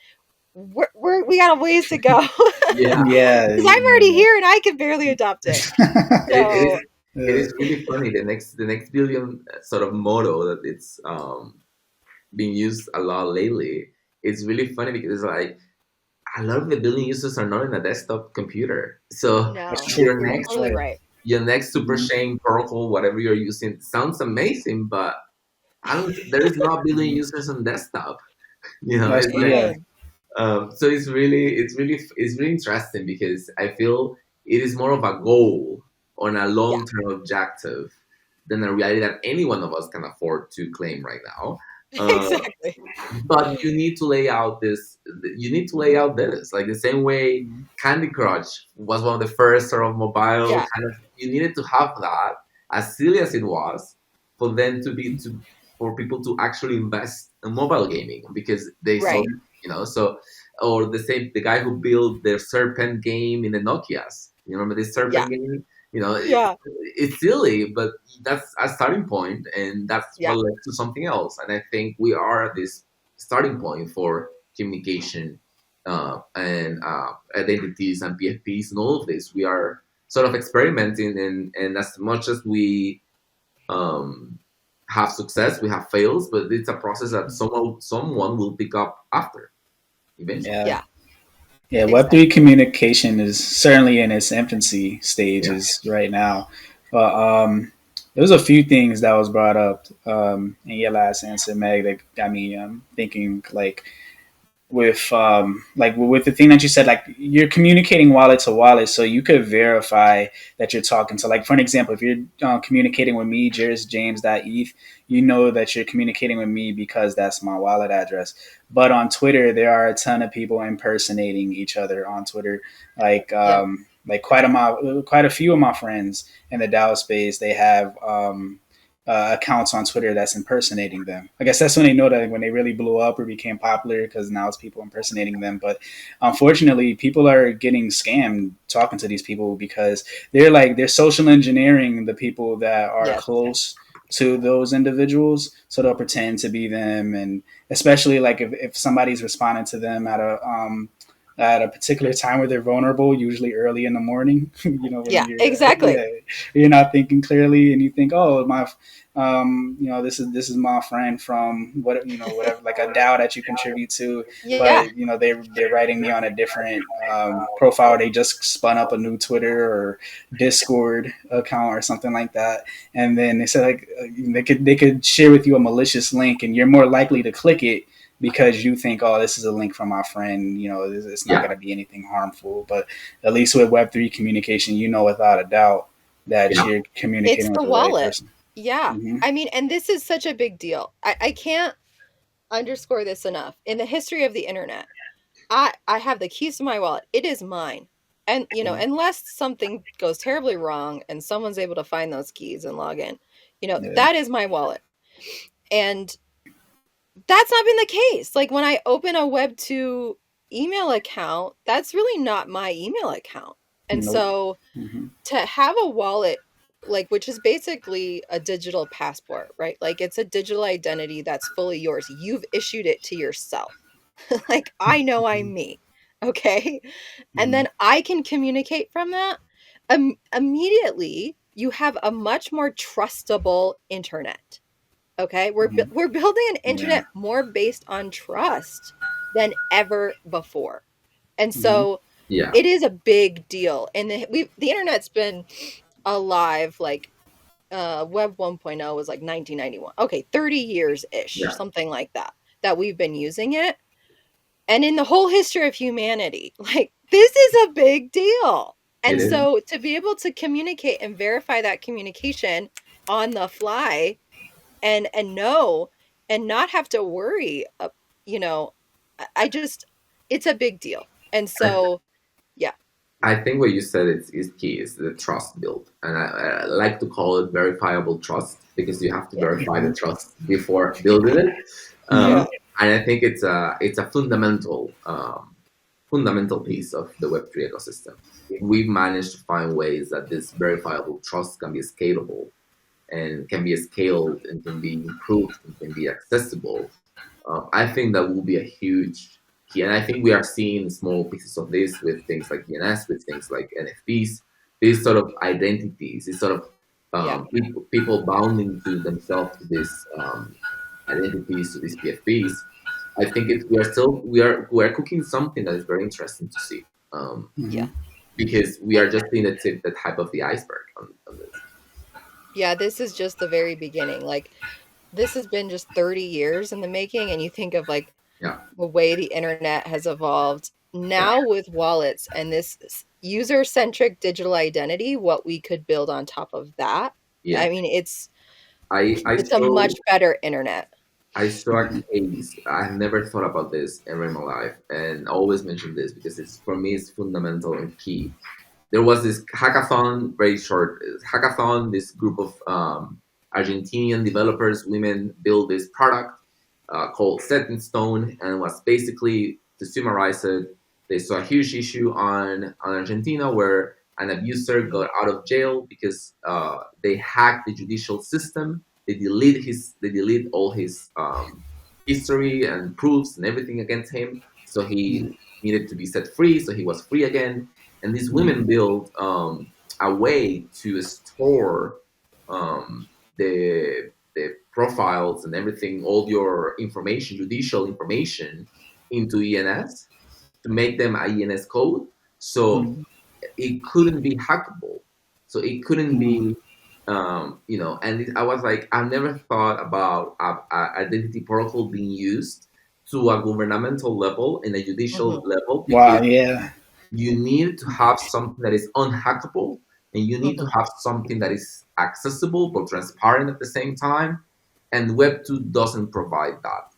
S3: We got a ways to go.
S2: Yeah.
S1: Yeah.
S3: Because I'm already here and I can barely adopt it.
S2: it is
S3: So
S2: it is really funny. The next billion sort of motto that it's being used a lot lately. It's really funny because like a lot of the billion users are not in a desktop computer. So
S1: That's
S3: no,
S1: true.
S2: your
S3: you're
S2: next
S3: totally right.
S2: your next super
S1: Mhm.
S2: chain protocol, whatever you're using, sounds amazing, but I don't. There is not a billion users on desktop.
S1: That's
S2: It's like
S1: yeah.
S3: Amen.
S2: so it's really interesting because I feel it is more of a goal on a
S3: Yeah,
S2: long-term objective than a reality that any one of us can afford to claim right now. Uh,
S3: exactly.
S2: but you need to lay out this like the same way
S1: Mhm.
S2: Candy Crush was one of the first sort of mobile
S3: Yeah,
S2: kind of. You needed to have that, as silly as it was, for them to be to for people to actually invest in mobile gaming because they saw,
S3: right.
S2: so, or the guy who built their serpent game in the Nokias. You remember this
S3: Yeah,
S2: serpent game?
S3: yeah,
S2: It's silly, but that's a starting point, and that's
S3: yeah,
S2: what led to something else. And I think we are at this starting point for communication and identities and PFPs and all of this. We are sort of experimenting, and as much as we um, have success, we have fails, but it's a process that someone will pick up after eventually.
S1: Yeah.
S3: yeah,
S1: Yeah, Web3
S3: exactly.
S1: communication is certainly in its infancy
S2: Yeah,
S1: stages right now. But there's a few things that was brought up in your last answer, Meg, that got me thinking with the thing that you said, like you're communicating wallet to wallet, so you could verify that you're talking to, like, for an example, if you're communicating with me, Jaris James ETH, you know that you're communicating with me because that's my wallet address. But on Twitter, there are a ton of people impersonating each other on Twitter.
S3: Yep.
S1: Like quite a few of my friends in the DAO space, they have accounts on Twitter that's impersonating them. I guess that's when they know that when they really blew up or became popular, because now it's people impersonating them. But unfortunately, people are getting scammed talking to these people because they're social engineering the people that are
S3: Yes.
S1: close to those individuals, so they'll pretend to be them. And especially like if somebody's responding to them at a particular time where they're vulnerable, usually early in the morning, when
S3: Yeah, exactly.
S1: yeah, you're not thinking clearly, and you think, oh, this is my friend from whatever, like a DAO that you contribute to,
S3: Yeah,
S1: but they're writing me on a different profile. They just spun up a new Twitter or Discord account or something like that, and then they said like they could share with you a malicious link, and you're more likely to click it because you think, oh, this is a link from my friend. It's not going
S2: yeah,
S1: to be anything harmful. But at least with Web3 communication, without a doubt that
S2: yeah.
S1: you're
S3: it's
S1: communicating with
S3: the
S1: the right
S3: wallet.
S1: person.
S3: Yeah.
S1: Hmm.
S3: I mean, and this is such a big deal. I can't underscore this enough. In the history of the internet, I have the keys to my wallet. It is mine. And
S1: Yeah.
S3: unless something goes terribly wrong and someone's able to find those keys and log in,
S1: Yeah.
S3: that is my wallet. And that's not been the case. Like when I open a Web2 email account, that's really not my email account. And
S1: Nope.
S3: so
S1: Hmm.
S3: to have a wallet, like, which is basically a digital passport, right? Like it's a digital identity that's fully yours. You've issued it to yourself. Like I know I'm me. Okay. And
S1: Hmm.
S3: then I can communicate from that. Immediately, you have a much more trustable internet. Okay,
S1: Hmm.
S3: we're building an
S1: Yeah.
S3: internet more based on trust than ever before, and
S1: Hmm.
S3: so
S2: Yeah,
S3: it is a big deal. And the internet's been alive like Web 1.0 was like 1991. Okay, 30 years ish,
S2: yeah,
S3: something like that. That we've been using it, and in the whole history of humanity, like this is a big deal.
S2: it
S3: And
S2: is.
S3: so to be able to communicate and verify that communication on the fly and know and not have to worry you know I just it's a big deal. And
S2: I,
S3: so yeah,
S2: I think what you said is key is the trust build, and I like to call it verifiable trust because you have to
S3: yeah,
S2: verify the
S1: Hmm.
S2: trust before building it.
S1: Hmm.
S3: yeah,
S2: And I think it's a fundamental fundamental piece of the Web3 ecosystem. We've managed to find ways that this verifiable trust can be scalable and can be scaled and can be improved and can be accessible. I think that will be a huge key. And I think we are seeing small pieces of this with things like DNS, with things like NFTs, these sort of identities, these sort of
S3: Yeah.
S2: people bounding to themselves to these identities, to these PFPs. I think we are cooking something that is very interesting to see.
S3: Yeah.
S2: Because we are just seeing the tip of the iceberg on this.
S3: Yeah, this is just the very beginning. Like, this has been just 30 years in the making, and you think of like
S2: Yeah,
S3: the way the internet has evolved
S2: yeah,
S3: now with wallets and this user-centric digital identity, what we could build on top of that.
S2: yeah.
S3: I mean,
S2: I
S3: it's a
S2: saw
S3: much better internet.
S2: a case. I've never thought about this ever in my life, and I always mention this because it's for me it's fundamental and key. There was this hackathon, very short hackathon. This group of Argentinian developers, women, built this product called Set in Stone, and was basically, to summarize it, they saw a huge issue on Argentina where an abuser got out of jail because they hacked the judicial system. They delete all his history and proofs and everything against him. So he needed to be set free. So he was free again. And these women built a way to store the profiles and everything, all your information, judicial information, into ENS to make them a ENS code. So it couldn't be hackable. So it couldn't be, and I was like, I've never thought about a identity protocol being used to a governmental level and a judicial
S3: Hmm.
S2: level
S1: Wow,
S2: because
S1: yeah.
S2: you need to have something that is unhackable and you need to
S3: Hmm.
S2: have something that is accessible but transparent at the same time. And Web 2 doesn't provide that.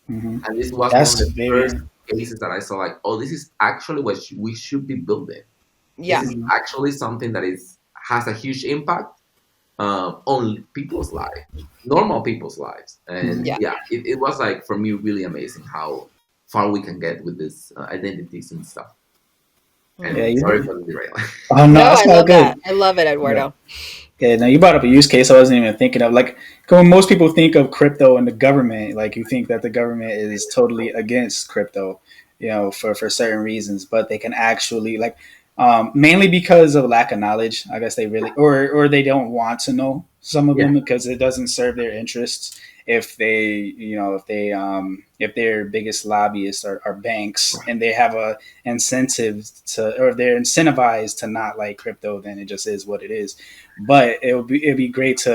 S1: Hmm.
S2: And this was one of
S1: That's
S2: the
S1: very.
S2: first cases that I saw like, oh, this is actually what we should be building. This
S3: Yeah.
S2: is actually something that is has a huge impact on people's lives, normal people's lives. And
S3: Yeah.
S2: yeah, it was like for me really amazing how far we can get with this identities and stuff.
S1: Yeah,
S3: Hmm.
S2: And sorry for the derail.
S1: oh no,
S3: No,
S1: that's
S3: I
S1: all
S3: love that.
S1: good.
S3: I love it,
S1: Yeah.
S3: Eduardo.
S1: Yeah, now you brought up a use case I wasn't even thinking of. Like, when most people think of crypto and the government, like you think that the government is totally against crypto, for certain reasons, but they can actually mainly because of lack of knowledge. I guess they really, or they don't want to know some of
S2: Yeah,
S1: them because it doesn't serve their interests. If their biggest lobbyists are banks and they have a incentive to, or they're incentivized to not like crypto, then it just is what it is. But it'd be great to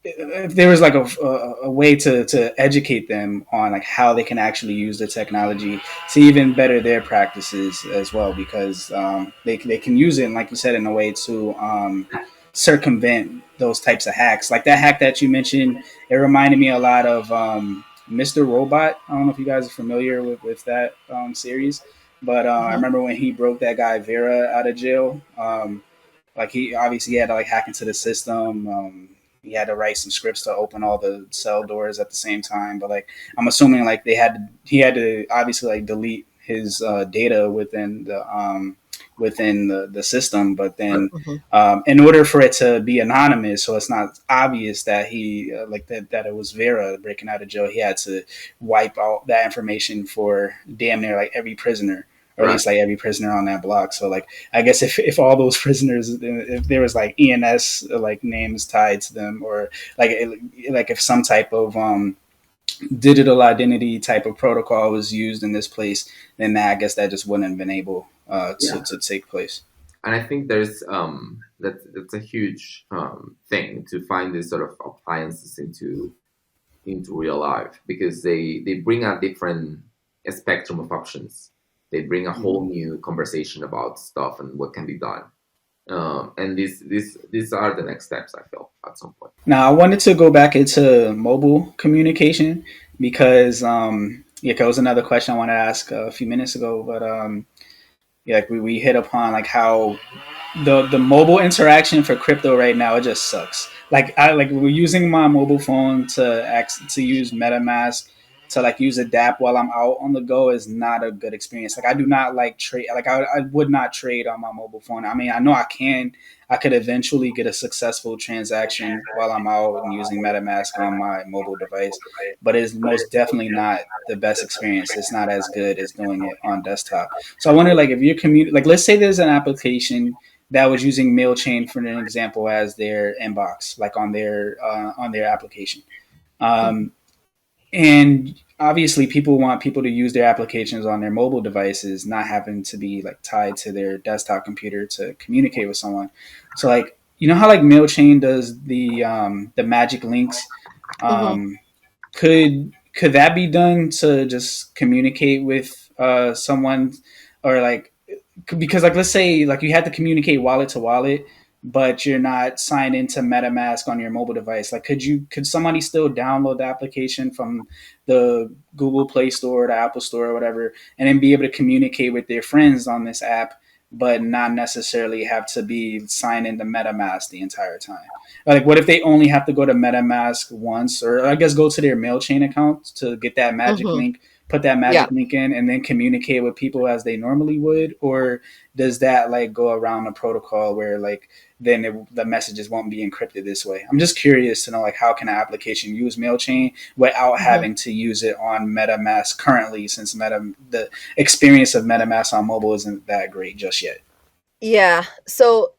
S1: if there was like a way to educate them on like how they can actually use the technology to even better their practices as well, because they can use it, like you said, in a way to circumvent those types of hacks. Like that hack that you mentioned, it reminded me a lot of Mr. Robot. I don't know if you guys are familiar with that series, but I
S3: Hmm.
S1: remember when he broke that guy Vera out of jail. Like he obviously had to like hack into the system. He had to write some scripts to open all the cell doors at the same time. But like I'm assuming like he had to obviously like delete his data within the system. But
S2: right.
S1: then
S3: Hmm.
S1: in order for it to be anonymous, so it's not obvious that he that it was Vera breaking out of jail, he had to wipe out that information for damn near like every prisoner, or at
S2: Right.
S1: least like every prisoner on that block. So like I guess if all those prisoners, if there was like ENS like names tied to them, or like if some type of digital identity type of protocol was used in this place, then I guess that just wouldn't have been able
S2: Yeah.
S1: to take place.
S2: And I think there's that's a huge thing to find these sort of appliances into real life because they bring a different spectrum of options. They bring a whole
S1: Mhm.
S2: new conversation about stuff and what can be done. And these are the next steps. I feel at some point.
S1: Now I wanted to go back into mobile communication because yeah, that was another question I wanted to ask a few minutes ago, but yeah, like we hit upon like how the mobile interaction for crypto right now, it just sucks. Like we're using my mobile phone to use MetaMask to like use a dApp while I'm out on the go is not a good experience. Like I do not like trade. Like I would not trade on my mobile phone. I mean, I know I could eventually get a successful transaction while I'm out and using MetaMask on my mobile device, but it's most definitely not the best experience. It's not as good as doing it on desktop. So I wonder, like, if you're like, let's say there's an application that was using MailChain for an example as their inbox, like on their application. Um, and obviously people want people to use their applications on their mobile devices, not having to be like tied to their desktop computer to communicate with someone. So like, you know how like MailChain does the magic links.
S3: Mm-hmm.
S1: um, could that be done to just communicate with someone, or like, because like let's say like you had to communicate wallet to wallet, but you're not signed into MetaMask on your mobile device. Like, could somebody still download the application from the Google Play Store or the Apple Store or whatever, and then be able to communicate with their friends on this app, but not necessarily have to be signed into MetaMask the entire time? Like, what if they only have to go to MetaMask once, or I guess go to their MailChain account to get that magic
S3: Mm-hmm.
S1: link, put that
S3: Yeah.
S1: magic link in, and then communicate with people as they normally would? Or does that like go around a protocol where like then the messages won't be encrypted this way? I'm just curious to know like how can an application use MailChain without
S3: Mm-hmm.
S1: having to use it on MetaMask currently, since the experience of MetaMask on mobile isn't that great just yet.
S3: Yeah. So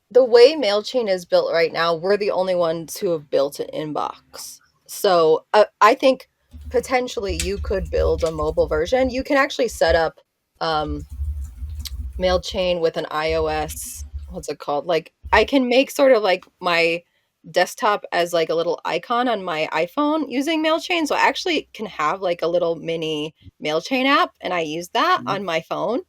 S3: the way MailChain is built right now, we're the only ones who have built an inbox. So I think potentially you could build a mobile version. You can actually set up um, MailChain with an iOS. What's it called? Like I can make sort of like my desktop as like a little icon on my iPhone using MailChain. So I actually can have like a little mini MailChain app, and I use that
S1: Mm-hmm.
S3: on my phone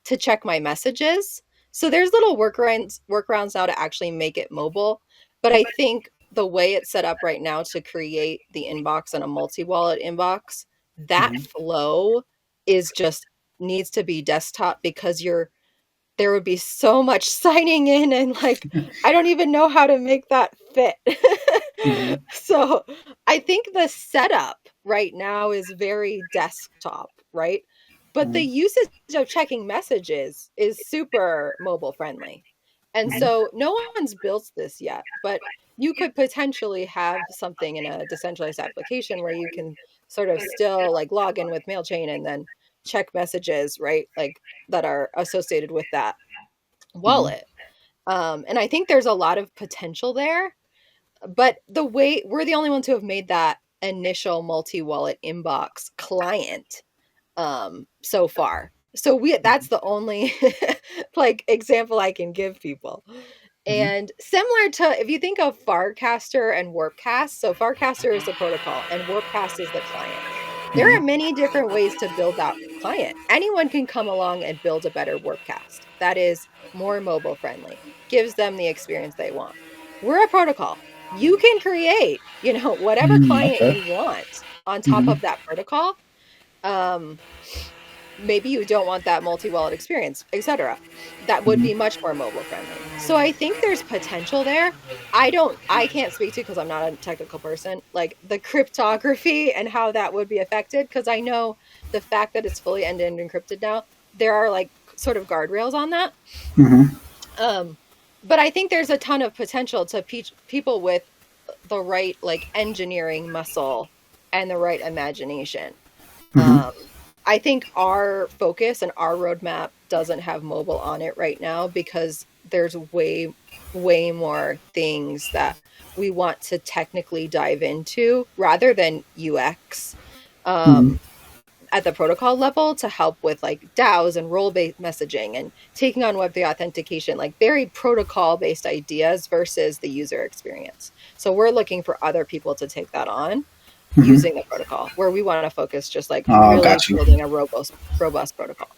S3: to check my messages. So there's little workarounds now to actually make it mobile. But I think the way it's set up right now to create the inbox and a multi-wallet inbox, that
S1: Mm-hmm.
S3: flow is just needs to be desktop, because there would be so much signing in, and like I don't even know how to make that fit.
S1: Mm-hmm.
S3: So I think the setup right now is very desktop, right? But the
S1: Mm-hmm.
S3: usage of checking messages is super mobile friendly. And
S1: Mm-hmm.
S3: so no one's built this yet, but you could potentially have something in a decentralized application where you can sort of still like log in with MailChain and then check messages, right? Like that are associated with that
S1: Mm-hmm.
S3: wallet. And I think there's a lot of potential there, but the way we're the only ones who have made that initial multi-wallet inbox client so far. So we that's the only like example I can give people.
S1: Mm-hmm.
S3: And similar to if you think of Farcaster and Warpcast, so Farcaster is the protocol and Warpcast is the client. There are many different ways to build that client. Anyone can come along and build a better Warpcast that is more mobile friendly, gives them the experience they want. We're a protocol. You can create, whatever
S1: Mm-hmm.
S3: client
S1: Okay.
S3: you want on top
S1: Mm-hmm.
S3: of that protocol. Um, Maybe you don't want that multi-wallet experience, etc. That would be
S1: Mm-hmm.
S3: much more mobile friendly. So I think there's potential there. I can't speak to, because I'm not a technical person, like the cryptography and how that would be affected, because I know the fact that it's fully end-to-end encrypted now, there are like sort of guardrails on that.
S1: Mm-hmm.
S3: Um, but I think there's a ton of potential to people with the right like engineering muscle and the right imagination.
S1: Mm-hmm.
S3: Um, I think our focus and our roadmap doesn't have mobile on it right now, because there's way more things that we want to technically dive into rather than UX.
S1: Mm-hmm.
S3: Um, at the protocol level to help with like DAOs and role-based messaging and taking on Web3 authentication, like very protocol-based ideas versus the user experience. So we're looking for other people to take that on
S1: Mm-hmm.
S3: using the protocol, where we want to focus just like
S1: Oh,
S3: really
S1: got you.
S3: building a robust protocol.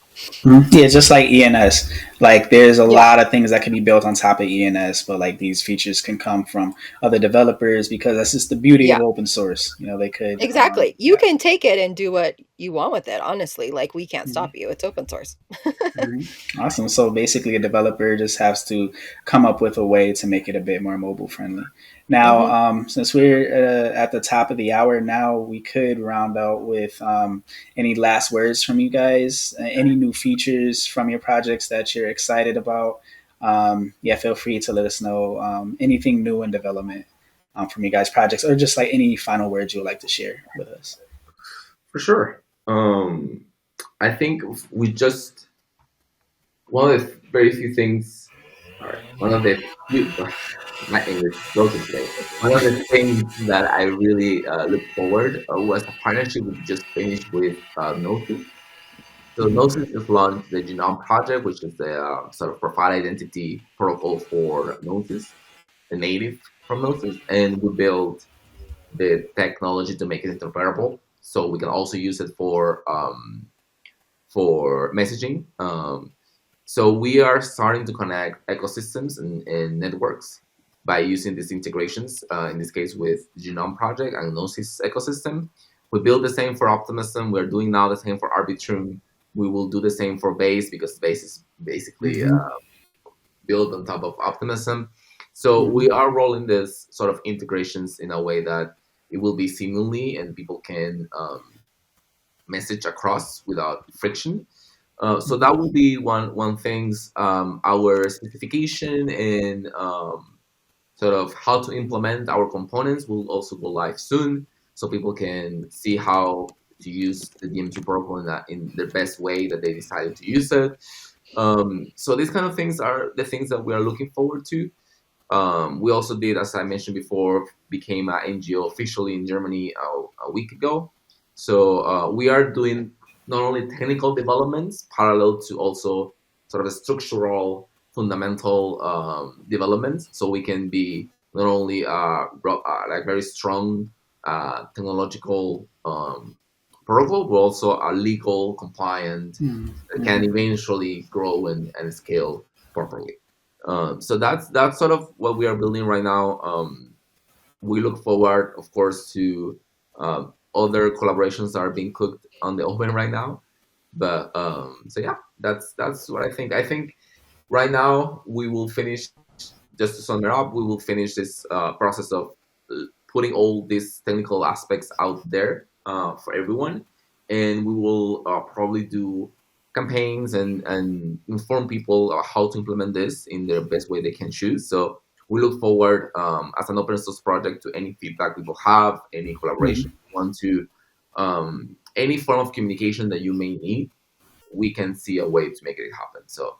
S1: Mhm. Yeah, just like ENS. Like, there's a
S3: Yeah,
S1: lot of things that can be built on top of ENS, but like these features can come from other developers because that's just the beauty of
S3: yeah,
S1: open source. You know, they could,
S3: exactly. You
S1: yeah.
S3: can take it and do what you want with it, honestly. Like, we can't
S1: Mm-hmm.
S3: stop you. It's open source.
S1: Awesome. So basically, a developer just has to come up with a way to make it a bit more mobile friendly. Now,
S3: Mm-hmm.
S1: since we're at the top of the hour now, we could round out with any last words from you guys, any new features from your projects that you're excited about. Yeah, feel free to let us know anything new in development from you guys' projects, or just like any final words you would like to share with us.
S2: For sure. I think we just one of the very few things, or one of the few, my English is broken today. One of the things that I really look forward was a partnership we just finished with Gnosis. So Gnosis just launched the Genome Project, which is the sort of profile identity protocol for Gnosis, the native from Gnosis, and we built the technology to make it interoperable. So we can also use it for messaging. So we are starting to connect ecosystems and networks by using these integrations, in this case with Genome Project and Gnosis ecosystem. We build the same for Optimism. We're doing now the same for Arbitrum. We will do the same for Base because Base is basically
S1: Mm-hmm.
S2: built on top of Optimism. So
S1: Mm-hmm.
S2: we are rolling this sort of integrations in a way that it will be seamlessly and people can message across without friction. So that will be one things. Our specification and sort of how to implement our components will also go live soon, so people can see how to use the DMT protocol in the best way that they decided to use it. So these kind of things are the things that we are looking forward to. We also did, as I mentioned before, became an NGO officially in Germany a week ago. So we are doing not only technical developments parallel to also sort of a structural, fundamental developments. So we can be not only like very strong technological protocol, but also a legal compliant that can
S1: Mm-hmm.
S2: eventually grow and scale properly. So that's sort of what we are building right now. We look forward, of course, to other collaborations that are being cooked on the oven right now. But so yeah, that's what I think. I think right now we will finish. Just to sum it up, we will finish this process of putting all these technical aspects out there for everyone, and we will probably do campaigns and inform people how to implement this in the best way they can choose. So we look forward as an open source project to any feedback people have, any
S1: Mm-hmm.
S2: collaboration you want to, any form of communication that you may need. We can see a way to make it happen. So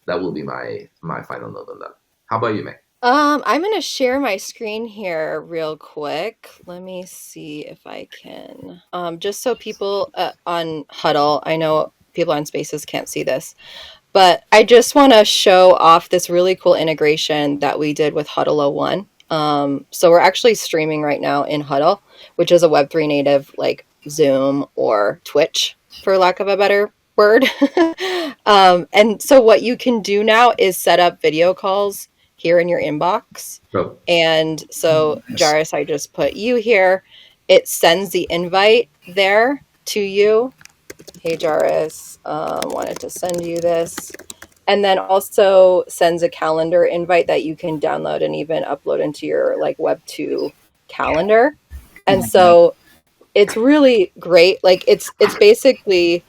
S2: that will be my final note on that. How about you, Meg?
S3: I'm gonna share my screen here real quick. Let me see if I can. Just so people on Huddle, I know people on Spaces can't see this, but I just want to show off this really cool integration that we did with Huddle 01. So we're actually streaming right now in Huddle, which is a Web3 native like Zoom or Twitch, for lack of a better word. And so what you can do now is set up video calls here in your inbox.
S2: So,
S3: And so,
S1: Yes.
S3: Jaris, I just put you here. It sends the invite there to you. Hey, Jaris, wanted to send you this. And then also sends a calendar invite that you can download and even upload into your like Web2 calendar. And
S1: Mhm.
S3: so it's really great. Like it's basically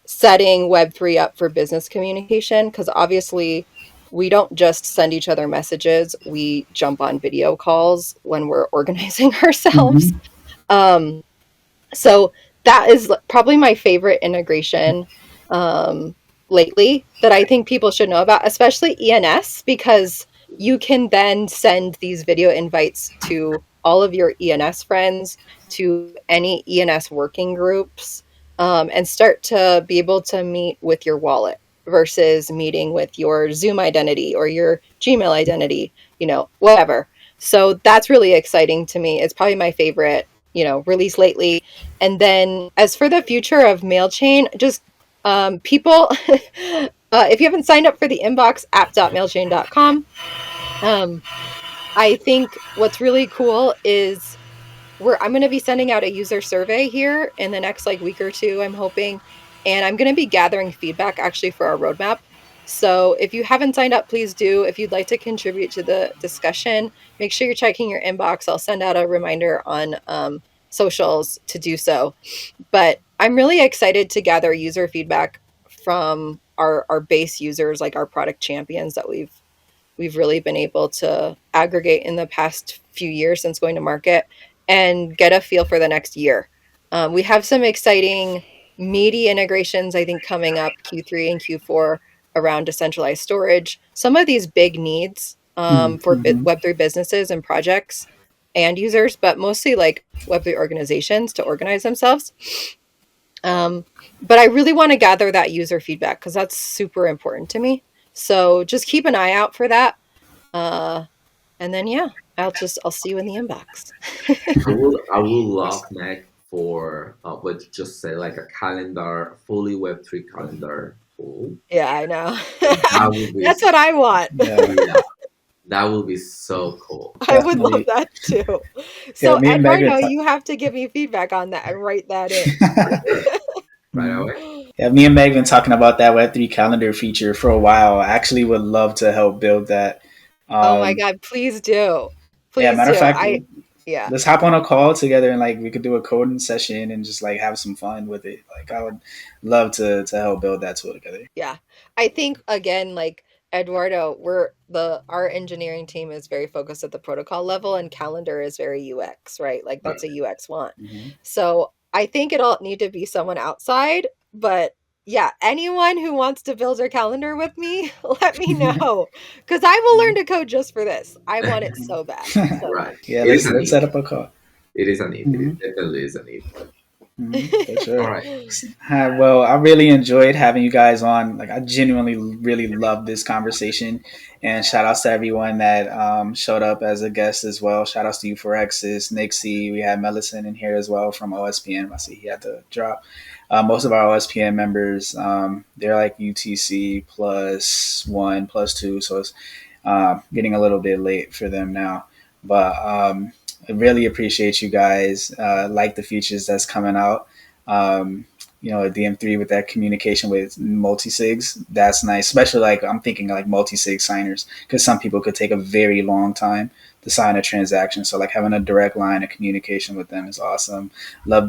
S3: setting Web3 up for business communication, because obviously we don't just send each other messages, we jump on video calls when we're organizing ourselves.
S1: Mhm.
S3: Um, so that is probably my favorite integration um, lately that I think people should know about, especially ENS, because you can then send these video invites to all of your ENS friends, to any ENS working groups, and start to be able to meet with your wallet versus meeting with your Zoom identity or your Gmail identity, whatever. So that's really exciting to me. It's probably my favorite, release lately. And then as for the future of MailChain, just people, if you haven't signed up for the inbox, app.mailchain.com, I think what's really cool is I'm going to be sending out a user survey here in the next like week or two, I'm hoping, and I'm going to be gathering feedback actually for our roadmap. So if you haven't signed up, please do. If you'd like to contribute to the discussion, make sure you're checking your inbox. I'll send out a reminder on socials to do so. But I'm really excited to gather user feedback from our base users, like our product champions that we've really been able to aggregate in the past few years since going to market, and get a feel for the next year. We have some exciting meaty integrations, I think, coming up Q3 and Q4 around decentralized storage. Some of these big needs for
S1: Mm-hmm.
S3: Web3 businesses and projects and users, but mostly like Web3 organizations to organize themselves. But I really want to gather that user feedback because that's super important to me. So just keep an eye out for that. And then, yeah, I'll see you in the inbox.
S2: I would love, Mac, for what you just say, like a calendar, fully Web3 calendar tool.
S3: Yeah, I know.
S2: That would be,
S3: That's what I want.
S1: Yeah,
S2: yeah, that would be so cool.
S3: I would love
S1: definitely.
S3: that too.
S1: Yeah,
S3: So,
S1: me and Meg were
S3: Eduardo,
S1: ta-
S3: you have to give me feedback on that and write that in.
S2: For sure. Right
S1: Mhm.
S2: away.
S1: Yeah, me and Meg been talking about that Web3 calendar feature for a while. I actually would love to help build that.
S3: Oh my
S1: Um,
S3: God, please do.
S1: yeah,
S3: Please
S1: matter of
S3: do.
S1: fact,
S3: Yeah.
S1: let's hop on a call together and like we could do a coding session and just like have some fun with it. Like I would love to help build that tool together.
S3: Yeah. I think again, like Eduardo, our engineering team is very focused at the protocol level, and calendar is very UX, right? Like
S2: Right.
S3: that's a UX want.
S1: Hmm.
S3: So I think it'll need to be someone outside, but yeah, anyone who wants to build their calendar with me, let me know. Because I will learn to code just for this. I want it so bad. So
S2: Right.
S1: Yeah,
S2: It is a
S1: let's
S2: need.
S1: set up a call.
S2: It is a need. It is
S1: Hmm.
S2: definitely is a need.
S1: For
S2: All
S1: sure.
S2: right.
S1: Well, I really enjoyed having you guys on. Like, I genuinely really loved this conversation. And shout outs to everyone that showed up as a guest as well. Shout outs to you, Forexis, Nixie. We had Mellison in here as well from OSPN. I see he had to drop. Most of our OSPN members, they're like UTC plus one, plus two. So it's getting a little bit late for them now. But I really appreciate you guys. Like the features that's coming out. Um, DM3 with that communication with multi-sigs, that's nice. Especially like I'm thinking like multi-sig signers, because some people could take a very long time to sign a transaction. So like having a direct line of communication with them is awesome. Love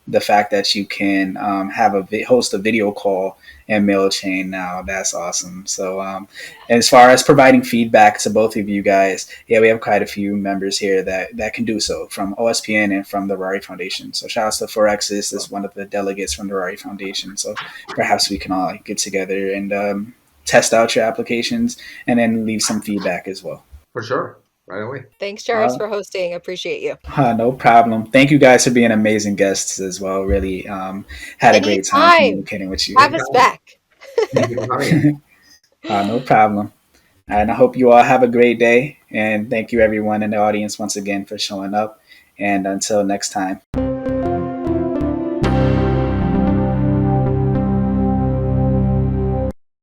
S1: the fact that you can have host a video call and mail chain now. That's awesome. So as far as providing feedback to both of you guys, yeah, we have quite a few members here that can do so from OSPN and from the Rari Foundation. So shout out to Forexis as one of the delegates from the Rari Foundation. So perhaps we can all like, get together and test out your applications and then leave some feedback as well.
S2: For sure. Right away.
S3: thanks, Jaris, for hosting. Appreciate you.
S1: No problem. Thank you guys for being amazing guests as well. Really had a great time
S3: Anytime.
S1: communicating with you.
S3: Have us back.
S2: Thank you for having us.
S1: No problem. And I hope you all have a great day. And thank you, everyone in the audience, once again for showing up. And until next time.